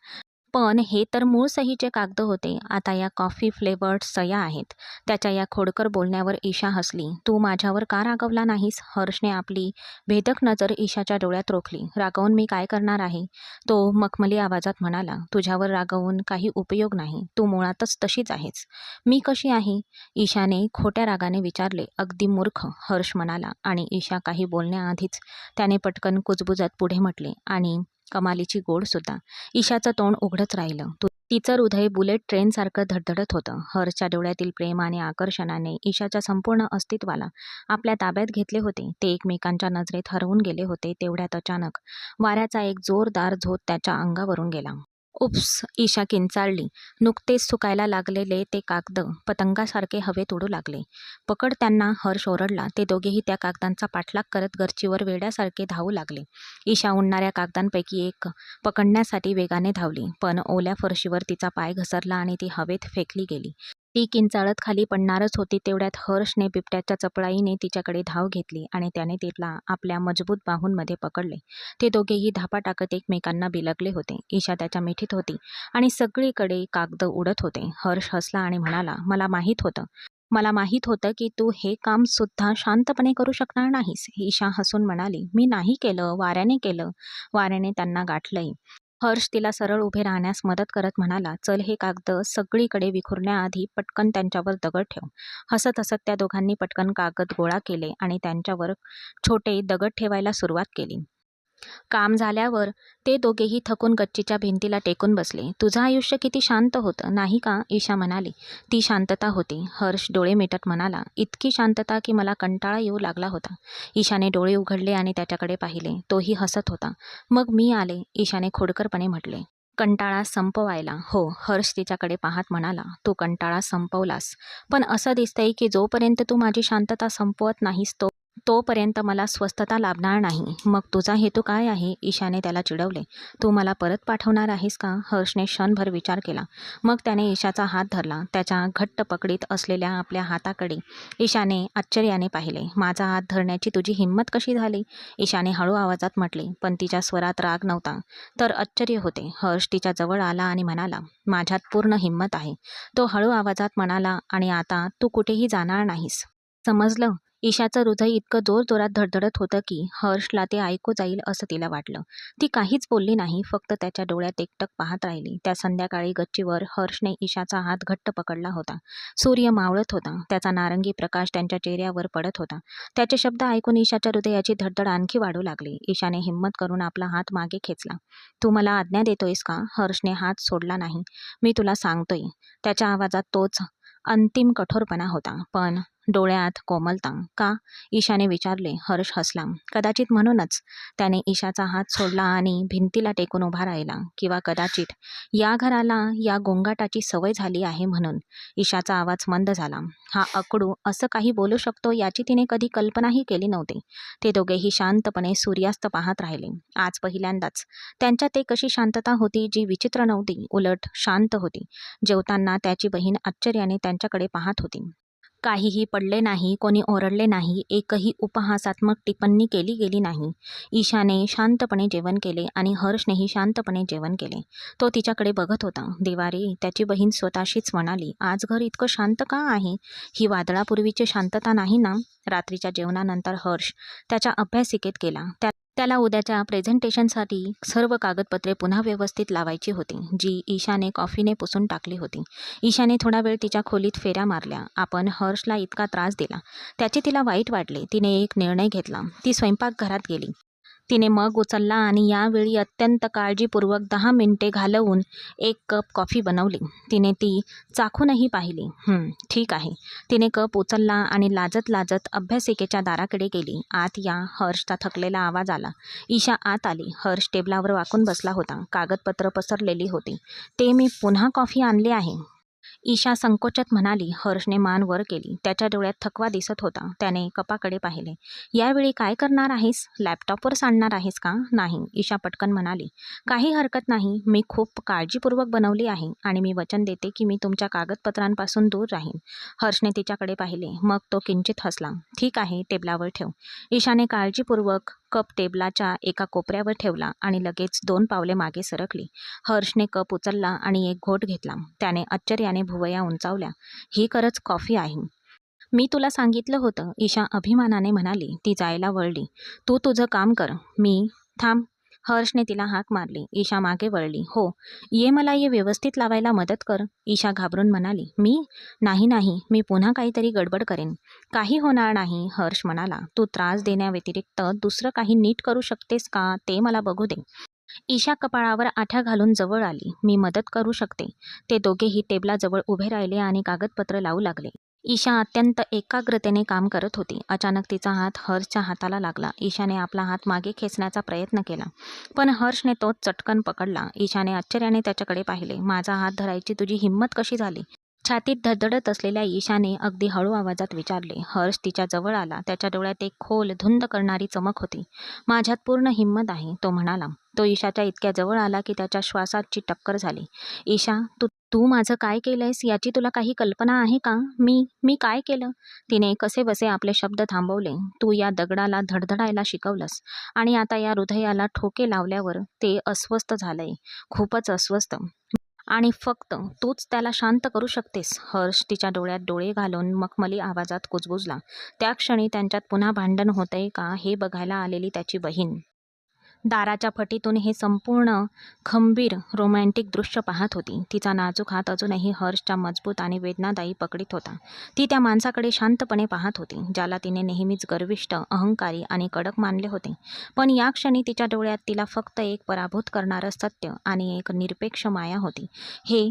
पण हे तर मूळ सहीचे कागद होते. आता या कॉफी फ्लेवर्ड सह्या आहेत. त्याच्या या खोडकर बोलण्यावर ईशा हसली. तू माझ्यावर का रागवला नाहीस? हर्षने आपली भेदक नजर ईशाच्या डोळ्यात रोखली. रागावून मी काय करणार आहे? तो मखमली आवाजात म्हणाला. तुझ्यावर रागावून काही उपयोग नाही. तू मुळातच तशीच आहेस. मी कशी आहे? ईशाने खोट्या रागाने विचारले. अगदी मूर्ख, हर्ष म्हणाला. आणि ईशा काही बोलण्याआधीच त्याने पटकन कुजबुजत पुढे म्हटले, आणि कमालीची गोड सुद्धा. ईशाचं तोंड उघडच राहिलं. तिचं हृदय बुलेट ट्रेनसारखं धडधडत होतं. हर्षच्या डोळ्यातील प्रेम आणि आकर्षणाने ईशाच्या संपूर्ण अस्तित्वाला आपल्या ताब्यात घेतले होते. ते एकमेकांच्या नजरेत हरवून गेले होते. तेवढ्यात अचानक वाऱ्याचा एक जोरदार झोत त्याच्या अंगावरून गेला. उप्स, ईशा किंचाळली. नुकतेच सुकायला लागलेले ते कागद पतंगासारखे हवेत उडू लागले. पकड त्यांना, हर्ष ओरडला. ते दोघेही त्या कागदांचा पाठलाग करत गच्चीवर वेड्यासारखे धावू लागले. ईशा उडणाऱ्या कागदांपैकी एक पकडण्यासाठी वेगाने धावली, पण ओल्या फरशीवर तिचा पाय घसरला आणि ती हवेत फेकली गेली. ती किंचाळत खाली पडणारच होती. तेवढ्यात हर्षने बिबट्याच्या चपळाईने तिच्याकडे धाव घेतली आणि त्याने तिला आपल्या मजबूत बाहूंमध्ये पकडले. ते दोघेही धापा टाकत एकमेकांना बिलगले होते. ईशा त्याच्या मिठीत होती आणि सगळीकडे कागद उडत होते. हर्ष हसला आणि म्हणाला, मला माहीत होतं की तू हे काम सुद्धा शांतपणे करू शकणार नाहीस. ईशा हसून म्हणाली, मी नाही केलं, वाऱ्याने केलं. वाऱ्याने त्यांना गाठलंय. हर्ष तिला सरळ उभे राहण्यास मदत करत म्हणाला, चल, हे कागद सगळीकडे विखुरण्याआधी पटकन त्यांच्यावर दगड ठेव. हसत हसत त्या दोघांनी पटकन कागद गोळा केले आणि त्यांच्यावर छोटे दगड ठेवायला सुरुवात केली. काम झाल्यावर ते दोघेही थकून गच्चीच्या भिंतीला टेकून बसले. तुझं आयुष्य किती शांत होतं, नाही का? ईशा म्हणाली. ती शांतता होती. हर्ष डोळे मिटत म्हणाला. इतकी शांतता की मला कंटाळा येऊ लागला होता. ईशाने डोळे उघडले आणि त्याच्याकडे पाहिले. तोही हसत होता. मग मी आले, ईशाने खोडकरपणे म्हटले. कंटाळा संपवायला? हो, हर्ष तिच्याकडे पाहत म्हणाला. तू कंटाळा संपवलास. पण असं दिसतंय की जोपर्यंत तू माझी शांतता संपवत नाहीस तोपर्यंत मला स्वस्थता लाभणार नाही. मग तुझा हेतू काय आहे? ईशाने त्याला चिडवले. तू मला परत पाठवणार आहेस का? हर्षने क्षणभर विचार केला. मग त्याने ईशाचा हात धरला. त्याच्या घट्ट पकडीत असलेल्या आपल्या हाताकडे ईशाने आश्चर्याने पाहिले. माझा हात धरण्याची तुझी हिंमत कशी झाली? ईशाने हळू आवाजात म्हटले, पण तिच्या स्वरात राग नव्हता, तर आश्चर्य होते. हर्ष तिच्या जवळ आला आणि म्हणाला, माझ्यात पूर्ण हिंमत आहे. तो हळू आवाजात म्हणाला, आणि आता तू कुठेही जाणार नाहीस. समजलं? ईशाचं हृदय इतकं जोरजोरात धडधडत होतं की हर्षला ते ऐकू जाईल असं तिला वाटलं. ती काहीच बोलली नाही, फक्त त्याच्या डोळ्यात एकटक पाहत राहिली. त्या संध्याकाळी गच्चीवर हर्षने ईशाचा हात घट्ट पकडला होता. सूर्य मावळत होता. त्याचा नारंगी प्रकाश त्यांच्या चेहऱ्यावर पडत होता. त्याचे शब्द ऐकून ईशाच्या हृदयाची धडधड आणखी वाढू लागली. ईशाने हिंमत करून आपला हात मागे खेचला. तू मला आज्ञा देतोयस का? हर्षने हात सोडला नाही. मी तुला सांगतोय. त्याच्या आवाजात तोच अंतिम कठोरपणा होता, पण डोळ्यात कोमलता. का? ईशाने विचारले. हर्ष हसला. कदाचित म्हणूनच. त्याने ईशाचा हात सोडला आणि भिंतीला टेकून उभा राहिला. किंवा कदाचित या घराला या गोंगाटाची सवय झाली आहे म्हणून. ईशाचा आवाज मंद झाला. हा अकडू असं काही बोलू शकतो याची तिने कधी कल्पनाही केली नव्हती. ते दोघेही शांतपणे सूर्यास्त पाहत राहिले. आज पहिल्यांदाच त्यांच्यात एक अशी शांतता होती जी विचित्र नव्हती, उलट शांत होती. जेवताना त्याची बहीण आश्चर्याने त्यांच्याकडे पाहत होती. काहीही पडले नाही, कोणी ओरडले नाही, एकही उपहासात्मक टिप्पणी केली गेली नाही. ईशाने शांतपणे जेवण केले आणि हर्षनेही शांतपणे जेवण केले. तो तिच्याकडे बघत होता. देवारे, त्याची बहीण स्वतःशीच म्हणाली. आज घर इतकं शांत का आहे? ही वादळापूर्वीची शांतता नाही ना? रात्रीच्या जेवणानंतर हर्ष त्याच्या अभ्यासिकेत गेला. त्याला उद्याच्या प्रेझेंटेशनसाठी सर्व कागदपत्रे पुन्हा व्यवस्थित लावायची होती, जी ईशाने कॉफीने पुसून टाकली होती. ईशाने थोडा वेळ तिच्या खोलीत फेऱ्या मारल्या. आपण हर्षला इतका त्रास दिला, त्याचे तिला वाईट वाटले. तिने एक निर्णय घेतला. ती स्वयंपाकघरात गेली. तिने मग उचलला आणि यावेळी अत्यंत काळजीपूर्वक 10 मिनिटे घालवून एक कप कॉफी बनवली. तिने ती चाखूनही पाहिली. ठीक आहे. तिने कप उचलला आणि लाजत लाजत अभ्यासिकेच्या दाराकडे गेली. आत या, हर्षचा थकलेला आवाज आला. ईशा आत आली. हर्ष टेबलावर वाकून बसला होता. कागदपत्र पसरलेली होती. ते मी पुन्हा कॉफी आणली आहे, ईशा संकोचात म्हणाली. हर्षने मान वर केली. त्याच्या डोळ्यात थकवा दिसत होता. त्याने कपाकडे पाहिले. यावेळी काय करणार आहेस? लॅपटॉपवर सांडणार आहेस का? नाही, ईशा पटकन म्हणाली. काही हरकत नाही. मी खूप काळजीपूर्वक बनवली आहे आणि मी वचन देते की मी तुमच्या कागदपत्रांपासून दूर राहीन. हर्षने तिच्याकडे पाहिले. मग तो किंचित हसला. ठीक आहे, टेबलावर ठेव. ईशाने काळजीपूर्वक कप टेबलाच्या एका कोपऱ्यावर ठेवला आणि लगेच 2 पावले मागे सरकली. हर्षने कप उचलला आणि एक घोट घेतला. त्याने आश्चर्याने भुवया उंचावल्या. ही खरंच कॉफी आहे. मी तुला सांगितलं होतं, ईशा अभिमानाने म्हणाली. ती जायला वळली. तू तुझं काम कर. मी थांब. हर्षने तिला हाक मारली. ईशा मागे वळली. हो, ये व्यवस्थित लावायला मदत कर, ईशा घाबरून म्हणाली. मी? नाही नाही, मी पुन्हा काहीतरी गडबड करेन. काही होणार नाही, हर्ष म्हणाला. तू त्रास देण्याव्यतिरिक्त दुसरं काही नीट करू शकतेस का ते मला बघू दे. ईशा कपाळावर आठ्या घालून जवळ आली. मी मदत करू शकते. ते दोघेही टेबलाजवळ उभे राहिले आणि कागदपत्र लावू लागले. ईशा अत्यंत एकाग्रतेने काम करत होती. अचानक तिचा हात हर्षच्या हाताला लागला. ईशाने आपला हात मागे खेचण्याचा प्रयत्न केला, पण हर्षने तोच चटकन पकडला. ईशाने आश्चर्याने त्याच्याकडे पाहिले. माझा हात धरायची तुझी हिंमत कशी झाली? छातीत धडधडत असलेल्या ईशाने अगदी हळू आवाजात विचारले. हर्ष तिच्या जवळ आला. त्याच्या डोळ्यात एक खोल, धुंद करणारी चमक होती. माझ्यात पूर्ण हिंमत आहे, तो म्हणाला. तो ईशाच्या इतक्या जवळ आला की त्याच्या श्वासाची टक्कर झाली. ईशा, तू तू माझं काय केलंयस याची तुला काही कल्पना आहे का? मी काय केलं? तिने कसेबसे आपले शब्द थांबवले. तू या दगडाला धडधडायला शिकवलंस आणि आता या हृदयाला ठोके लावल्यावर ते अस्वस्थ झालंय, खूपच अस्वस्थ. आणि फक्त तूच त्याला शांत करू शकतेस. हर्ष तिच्या डोळ्यात डोळे घालून मखमली आवाजात कुजबुजला. त्या क्षणी त्यांच्यात पुन्हा भांडण होतंय का हे बघायला आलेली त्याची बहीण दाराच्या फटीतून हे संपूर्ण खंबीर रोमॅन्टिक दृश्य पाहत होती. तिचा नाजूक हात अजूनही हर्षच्या मजबूत आणि वेदनादायी पकडीत होता. ती त्या माणसाकडे शांतपणे पाहत होती, ज्याला तिने नेहमीच गर्विष्ठ, अहंकारी आणि कडक मानले होते. पण या क्षणी तिच्या डोळ्यात तिला फक्त एक पराभूत करणारं सत्य आणि एक निरपेक्ष माया होती. हे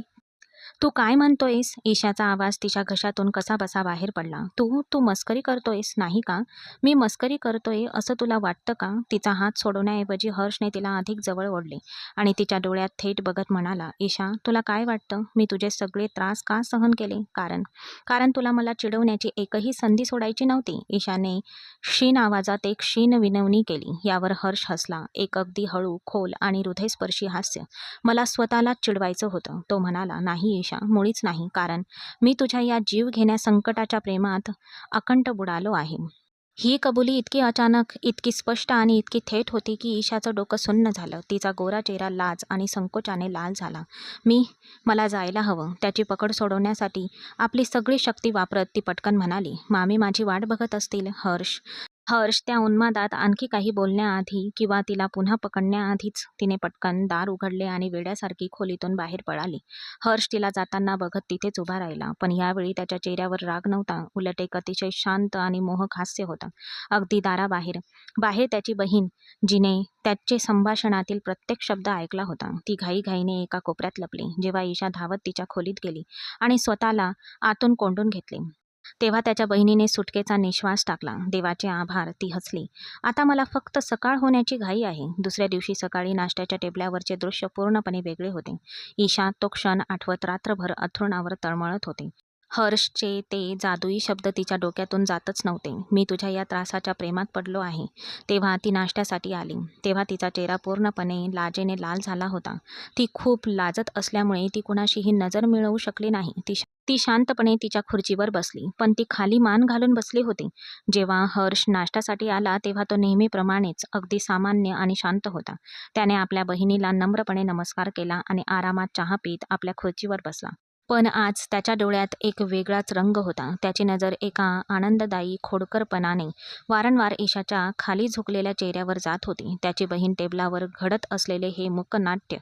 तू काय म्हणतोयस? ईशाचा आवाज तिच्या घशातून कसाबसा बाहेर पडला. तू मस्करी करतोयस, नाही का? मी मस्करी करतोय असं तुला वाटतं का? तिचा हात सोडवण्याऐवजी हर्षने तिला अधिक जवळ ओढले आणि तिच्या डोळ्यात थेट बघत म्हणाला, ईशा, तुला काय वाटतं मी तुझे सगळे त्रास का सहन केले? कारण तुला मला चिडवण्याची एकही संधी सोडायची नव्हती. ईशाने क्षीण आवाजात एक क्षीण विनवणी केली. यावर हर्ष हसला, एक अगदी हळू, खोल आणि हृदयस्पर्शी हास्य. मला स्वतःलाच चिडवायचं होतं. तो म्हणाला, नाही ईशा, मुळीच नाही. कारण मी तुझ्या या जीव घेण्या संकटाच्या प्रेमात अकंठ बुडालो आहे. ही कबुली इतकी अचानक, इतकी स्पष्ट आणि इतकी थेट होती की ईशाचं डोकं सुन्न झालं. तिचा गोरा चेहरा लाज आणि संकोचाने लाल झाला. मला जायला हवं. त्याची पकड सोडवण्यासाठी आपली सगळी शक्ती वापरत ती पटकन म्हणाली, मामी माझी वाट बघत असतील. हर्ष त्या उन्मादात आणखी काही बोलण्याआधी किंवा तिला पुन्हा पकडण्याआधीच तिने पटकन दार उघडले आणि वेड्यासारखी खोलीतून बाहेर पळाली. हर्ष तिला जाताना बघत तिथेच उभा राहिला, पण यावेळी त्याच्या चेहऱ्यावर राग नव्हता. उलट एक अतिशय शांत आणि मोहक हास्य होतं. अगदी बाहेर त्याची बहीण, जिने त्याचे संभाषणातील प्रत्येक शब्द ऐकला होता, ती घाईघाईने एका कोपऱ्यात लपली. जेव्हा ईशा धावत तिच्या खोलीत गेली आणि स्वतःला आतून कोंडून घेतले, तेव्हा त्याच्या बहिणीने सुटकेचा निश्वास टाकला. देवाचे आभार, ती हसली. आता मला फक्त सकाळ होण्याची घाई आहे. दुसऱ्या दिवशी सकाळी नाश्त्याच्या टेबलावरचे दृश्य पूर्णपणे वेगळे होते. ईशा तो क्षण आठवत रात्रभर अंथरुणावर तळमळत होते. हर्षचे ते जादुई शब्द तिच्या डोक्यातून जातच नव्हते. मी तुझ्या या त्रासाच्या प्रेमात पडलो आहे. तेव्हा ती नाश्त्यासाठी आली. तेव्हा तिचा चेहरा पूर्णपणे लाजेने लाल झाला होता. ती खूप लाजत असल्यामुळे ती कुणाशीही नजर मिळवू शकली नाही. ती शांतपणे तिच्या खुर्चीवर बसली, पण ती खाली मान घालून बसली होती. जेव्हा हर्ष नाश्त्यासाठी आला तेव्हा तो नेहमीप्रमाणेच अगदी सामान्य आणि शांत होता. त्याने आपल्या बहिणीला नम्रपणे नमस्कार केला आणि आरामात चहा पीत आपल्या खुर्चीवर बसला. पण आज त्याच्या डोळ्यात एक वेगळाच रंग होता. त्याची नजर एका आनंददायी खोडकरपणाने वारंवार ईशाच्या खाली झुकलेल्या चेहऱ्यावर जात होती. त्याची बहीण टेबलावर घडत असलेले हे मूकनाट्य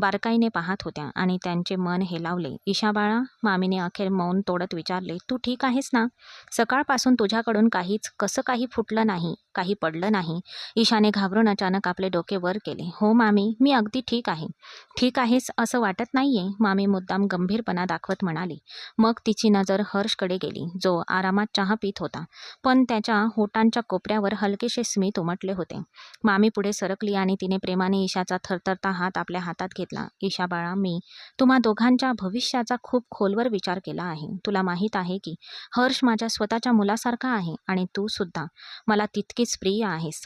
बारकाईने पाहत होत्या आणि त्यांचे मन हेलावले. ईशा बाळा, मामीने अखेर मौन तोडत विचारले, तू ठीक आहेस ना? सकाळपासून तुझ्याकडून कसं काही फुटलं नाही, काही पडलं नाही? ईशाने घाबरून अचानक आपले डोके वर केले. हो मामी, मी अगदी ठीक आहे. ठीक आहेस असं वाटत नाहीये, मामी मुद्दाम गंभीरपणा दाखवत म्हणाली. मग तिची नजर हर्षकडे गेली, जो आरामात चहा पीत होता, पण त्याच्या होटांच्या कोपऱ्यावर हलकेसे स्मित उमटले होते. मामी पुढे सरकली आणि तिने प्रेमाने ईशाचा थरथरता हात आपल्या हातात घेतला. ईशा बाळा, मी तुम्हा दोघांच्या भविष्याचा खूप खोलवर विचार केला आहे. तुला माहीत आहे की हर्ष माझ्या स्वतःच्या मुलासारखा आहे आणि तू सुद्धा मला तितकीच प्रिय आहेस.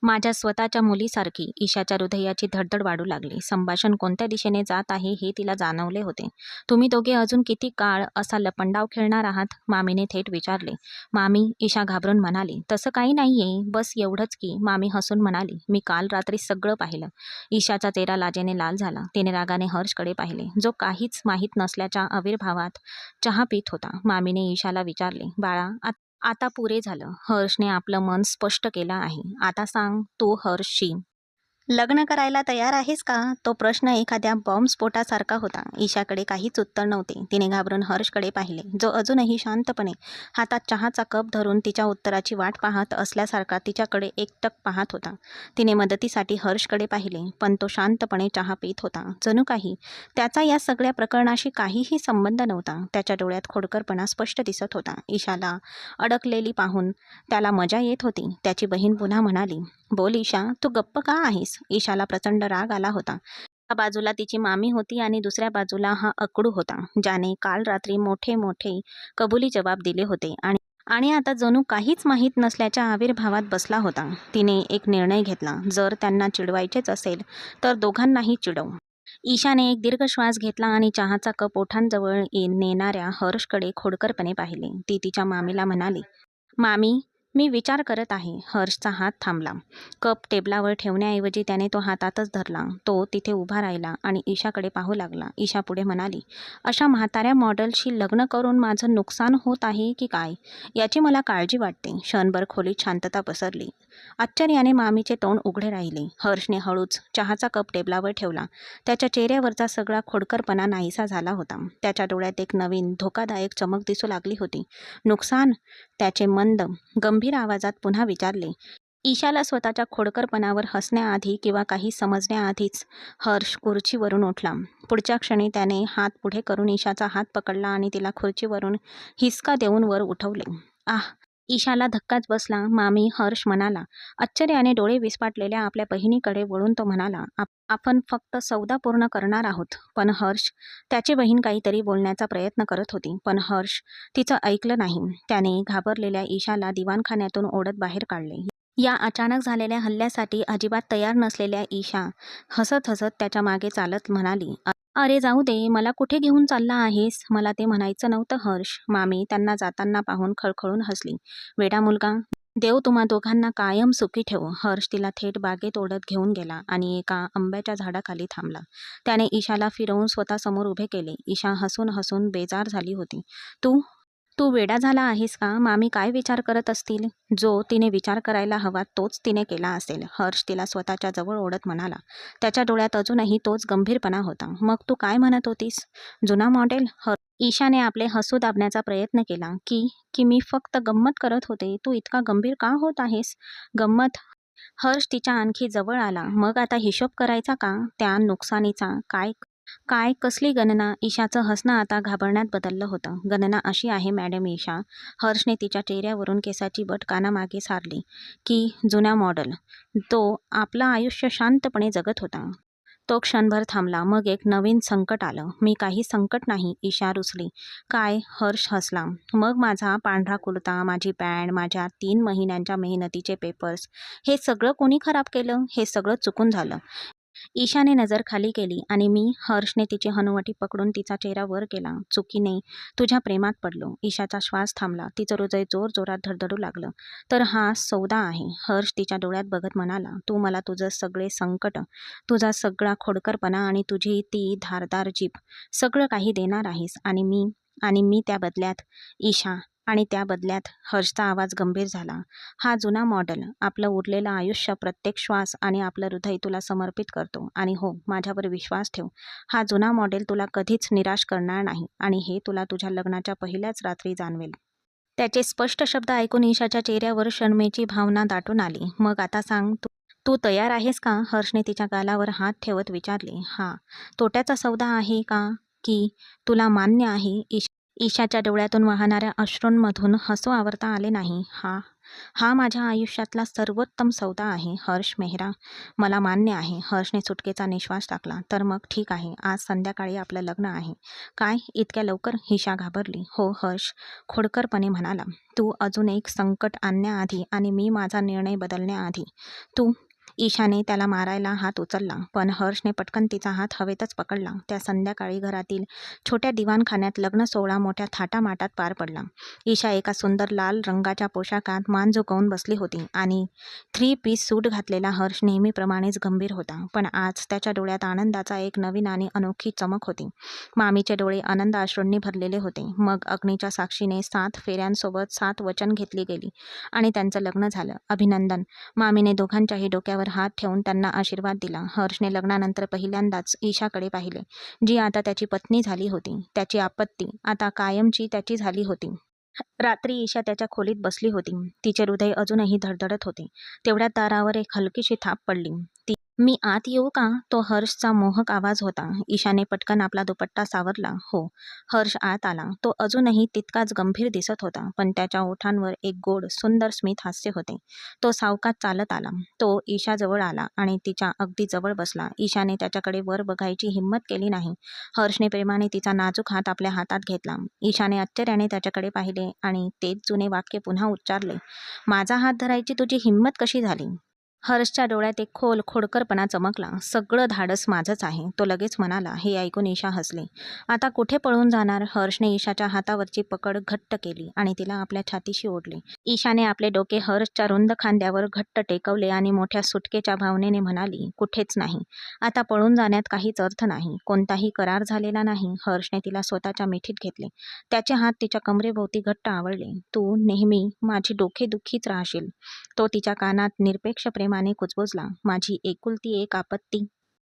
माझ्या स्वतःच्या मुलीसारखी. ईशाच्या हृदयाची धडधड वाढू लागली. संभाषण कोणत्या दिशेने जात आहे हे तिला जाणवले होते. तुम्ही दोघे अजून किती काळ असा लपंडाव खेळणार आहात? मामीने थेट विचारले. मामी, ईशा घाबरून म्हणाली, तसं काही नाहीये, बस एवढंच की. मामी हसून म्हणाली, मी काल रात्री सगळं पाहिलं. ईशाचा चेहरा लाजेने लाल झाला. तिने रागाने हर्षकडे पाहिले, जो काहीच माहीत नसल्याच्या आविर्भावात चहा पीत होता. मामीने ईशाला विचारले, बाळा, आता पुरे झालं. हर्षने आपलं मन स्पष्ट केलं आहे. आता सांग, तू हर्षशी लग्न करायला तयार आहेस का? तो प्रश्न एखाद्या बॉम्बस्फोटासारखा होता. ईशाकडे काहीच उत्तर नव्हते. तिने घाबरून हर्षकडे पाहिले, जो अजूनही शांतपणे हातात चहाचा कप धरून तिच्या उत्तराची वाट पाहत असल्यासारखा तिच्याकडे एकटक पाहत होता. तिने मदतीसाठी हर्षकडे पाहिले, पण तो शांतपणे चहा पीत होता. जणू काही त्याचा या सगळ्या प्रकरणाशी काहीही संबंध नव्हता. त्याच्या डोळ्यात खोडकरपणा स्पष्ट दिसत होता. ईशाला अडकलेली पाहून त्याला मजा येत होती. त्याची बहीण पुन्हा म्हणाली, बोल ईशा, तू गप्प का आहेस? ईशाला प्रचंड राग आला होता. एका बाजूला तिची मामी होती आणि दुसऱ्या बाजूला हा अकडू होता, ज्याने काल रात्री मोठे मोठे कबुली जबाब दिले होते आणि आता जणू काहीच माहीत नसल्याच्या आविर्भावात बसला होता. तिने एक निर्णय घेतला, जर त्यांना चिडवायचेच असेल तर दोघांनाही चिडव. ईशाने एक दीर्घ श्वास घेतला आणि चहाचा कप ओठांजवळ नेणाऱ्या हर्षकडे खोडकरपणे पाहिले. ती तिच्या मामीला म्हणाली, मामी, मी विचार करत आहे. हर्षचा हात थांबला. कप टेबलावर ठेवण्याऐवजी त्याने तो हातातच धरला. तो तिथे उभा राहिला आणि ईशाकडे पाहू लागला. ईशा पुढे म्हणाली, अशा म्हाताऱ्या मॉडेलशी लग्न करून माझं नुकसान होत आहे की काय, याची मला काळजी वाटते. क्षणभर खोलीत शांतता पसरली. आश्चर्याने मामीचे तोंड उघडे राहिले. हर्षने हळूच चहाचा कप टेबलावर ठेवला. त्याच्या चेहऱ्यावरचा सगळा खोडकरपणा नाहीसा झाला होता. त्याच्या डोळ्यात एक नवीन धोकादायक चमक दिसू लागली होती. नुकसान? त्याचे मंद गंभीर आवाजात पुन्हा विचारले. ईशाला स्वतःच्या खोडकरपणावर हसण्याआधी किंवा काही समजण्याआधीच हर्ष खुर्चीवरून उठला. पुढच्या क्षणी त्याने हात पुढे करून ईशाचा हात पकडला आणि तिला खुर्चीवरून हिसका देऊन वर उठवले. आह! ईशाला धक्काच बसला. मामी, हर्ष म्हणाला. आश्चर्याने डोळे विस्फाटलेल्या आपल्या बहिणीकडे वळून तो म्हणाला, आपण फक्त सौदा पूर्ण करणार आहोत. पण हर्ष, त्याची बहीण काहीतरी बोलण्याचा प्रयत्न करत होती, पण हर्ष तिचं ऐकलं नाही. त्याने घाबरलेल्या ईशाला दिवाणखान्यातून ओढत बाहेर काढले. या अचानक झालेल्या हल्ल्यासाठी अजिबात तयार नसलेल्या ईशा हसत हसत त्याच्या मागे चालत म्हणाली, अरे जाऊ दे, मला कुठे घेऊन चालला आहेस? मला ते म्हणायचं नव्हतं हर्ष. मामी त्यांना जाताना पाहून खळखळून हसली. वेडा मुलगा, देव तुम्हा दोघांना कायम सुखी ठेवो. हर्ष तिला थेट बागेत ओढत घेऊन गेला आणि एका आंब्याच्या झाडाखाली थांबला. त्याने ईशाला फिरवून स्वतःसमोर उभे केले. ईशा हसून हसून बेजार झाली होती. तू तू वेडा झाला आहेस का? मामी काय विचार करत असतील? जो तिने विचार करायला हवा तोच तिने केला असेल. हर्ष तिला स्वतःच्या जवळ ओढत म्हणाला. त्याच्या डोळ्यात अजूनही तोच गंभीरपणा होता. मग तू काय म्हणत होतीस? जुना मॉडेल? ईशाने आपले हसू दाबण्याचा प्रयत्न केला. की मी फक्त गंमत करत होते. तू इतका गंभीर का होत आहेस? गंमत? हर्ष तिच्या आणखी जवळ आला. मग आता हिशोब करायचा का? त्या नुकसानीचा? काय काय कसली गणना? ईशाचं हसणं आता घाबरण्यात बदललं होतं. गणना अशी आहे मॅडम ईशा. हर्षने तिच्या चेहऱ्यावरून केसाची बट कानामागे सारली. की जुन्या मॉडेल. तो आपलं आयुष्य शांतपणे जगत होता. तो क्षणभर थांबला. मग एक नवीन संकट आलं. मी काही संकट नाही, ईशा रुसली. काय? हर्ष हसला. मग माझा पांढरा कुर्ता, माझी पॅन्ट, माझ्या 3 महिन्यांच्या मेहनतीचे पेपर्स, हे सगळं कोणी खराब केलं? हे सगळं चुकून झालं. ईशाने नजर खाली केली आणि मी, हर्षने तिची हनुवटी पकडून तिचा चेहरा वर केला. चुकीने तुझ्या प्रेमात पडलो. ईशाचा श्वास थांबला. तिचं हृदय जोरजोरात धडधडू लागलं. तर हा सौदा आहे? हर्ष तिच्या डोळ्यात बघत म्हणाला. तू मला तुझं सगळे संकट, तुझा सगळा खोडकरपणा आणि तुझी ती धारदार जीभ सगळं काही देणार आहेस आणि मी त्या बदल्यात? ईशा, आणि त्या बदल्यात? हर्षचा आवाज गंभीर झाला. हा जुना मॉडेल आपलं उरलेलं आयुष्य, प्रत्येक श्वास आणि आपलं हृदय तुला समर्पित करतो. आणि हो, माझ्यावर विश्वास ठेव, हा जुना मॉडेल तुला कधीच निराश करणार नाही आणि हे तुला तुझ्या लग्नाच्या पहिल्याच रात्री जाणवेल. त्याचे स्पष्ट शब्द ऐकून ईशाच्या चेहऱ्यावर शरमेची भावना दाटून आली. मग आता सांग, तू तू तयार आहेस का? हर्षने तिच्या गालावर हात ठेवत विचारले. हा तोट्याचा सौदा आहे का? की तुला मान्य आहे? ईशाच्या डोळ्यातून वाहणाऱ्या अश्रूंमधून हसू आवरता आले नाही. हा हा माझ्या आयुष्यातला सर्वोत्तम सौदा आहे हर्ष मेहरा. मला मान्य आहे. हर्षने सुटकेचा निश्वास टाकला. तर मग ठीक आहे, आज संध्याकाळी आपलं लग्न आहे. काय, इतक्या लवकर? ईशा घाबरली. हो, हर्ष खोडकरपणे म्हणाला. तू अजून एक संकट आणण्याआधी आणि मी माझा निर्णय बदलण्याआधी. तू ईशाने त्याला मारायला हात उचलला, पण हर्षने पटकन तिचा हात हवेतच पकडला. त्या संध्याकाळी घरातील छोट्या दिवाणखान्यात लग्न सोहळा मोठ्या थाटामाटात पार पडला. ईशा एका सुंदर लाल रंगाच्या पोशाखात मान झुकवून बसली होती आणि 3 पीस सूट घातलेला हर्ष नेहमीप्रमाणेच गंभीर होता. पण आज त्याच्या डोळ्यात आनंदाचा एक नवीन आणि अनोखी चमक होती. मामीचे डोळे आनंद अश्रूंनी भरलेले होते. मग अग्नीच्या साक्षीने 7 फेऱ्यांसोबत 7 वचन घेतली गेली आणि त्यांचं लग्न झालं. अभिनंदन. मामीने दोघांच्याही डोक्यावर हात ठेवून त्यांना आशीर्वाद दिला. हर्षने लग्नानंतर पहिल्यांदाच ईशाकडे पाहिले, जी आता त्याची पत्नी झाली होती. त्याची आपत्ती आता कायमची त्याची झाली होती. रात्री ईशा त्याच्या खोलीत बसली होती. तिचे हृदय अजूनही धडधडत होते. तेवढ्यात दारावर एक हलकीशी थाप पडली. मी आत येऊ का? तो हर्षचा मोहक आवाज होता. ईशाने पटकन आपला दुपट्टा सावरला. हो. हर्ष आत आला. तो अजूनही तितकाच गंभीर दिसत होता, पण त्याच्या ओठांवर एक गोड सुंदर स्मित हास्य होते. तो सावकाश चालत आला. तो ईशाजवळ आला आणि तिच्या अगदी जवळ बसला. ईशाने त्याच्याकडे वर बघायची हिंमत केली नाही. हर्षने प्रेमाने तिचा नाजूक हात आपल्या हातात घेतला. ईशाने आश्चर्याने त्याच्याकडे पाहिले आणि तेच जुने वाक्य पुन्हा उच्चारले. माझा हात धरायची तुझी हिंमत कशी झाली? हर्षच्या डोळ्यात एक खोल खोडकरपणा चमकला. सगळं धाडस माझंच आहे, तो लगेच म्हणाला. हे ऐकून ईशा हसली. आता कुठे पळून जाणार? हर्षने ईशाच्या हातावरची पकड घट्ट केली आणि तिला आपल्या छातीशी ओढले. ईशाने आपले डोके हर्षच्या रुंद खांद्यावर घट्ट टेकवले आणि मोठ्या सुटकेच्या भावनेने म्हणाली, कुठेच नाही. आता पळून जाण्यात काहीच अर्थ नाही. कोणताही करार झालेला नाही. हर्षने तिला स्वतःच्या मिठीत घेतले. त्याचे हात तिच्या कमरेभोवती घट्ट आवळले. तू नेहमी माझी डोकेदुखीच राहशील. तो तिच्या कानात निरपेक्ष प्रेमाने कुजबुजला. माझी एकुलती एक आपत्ती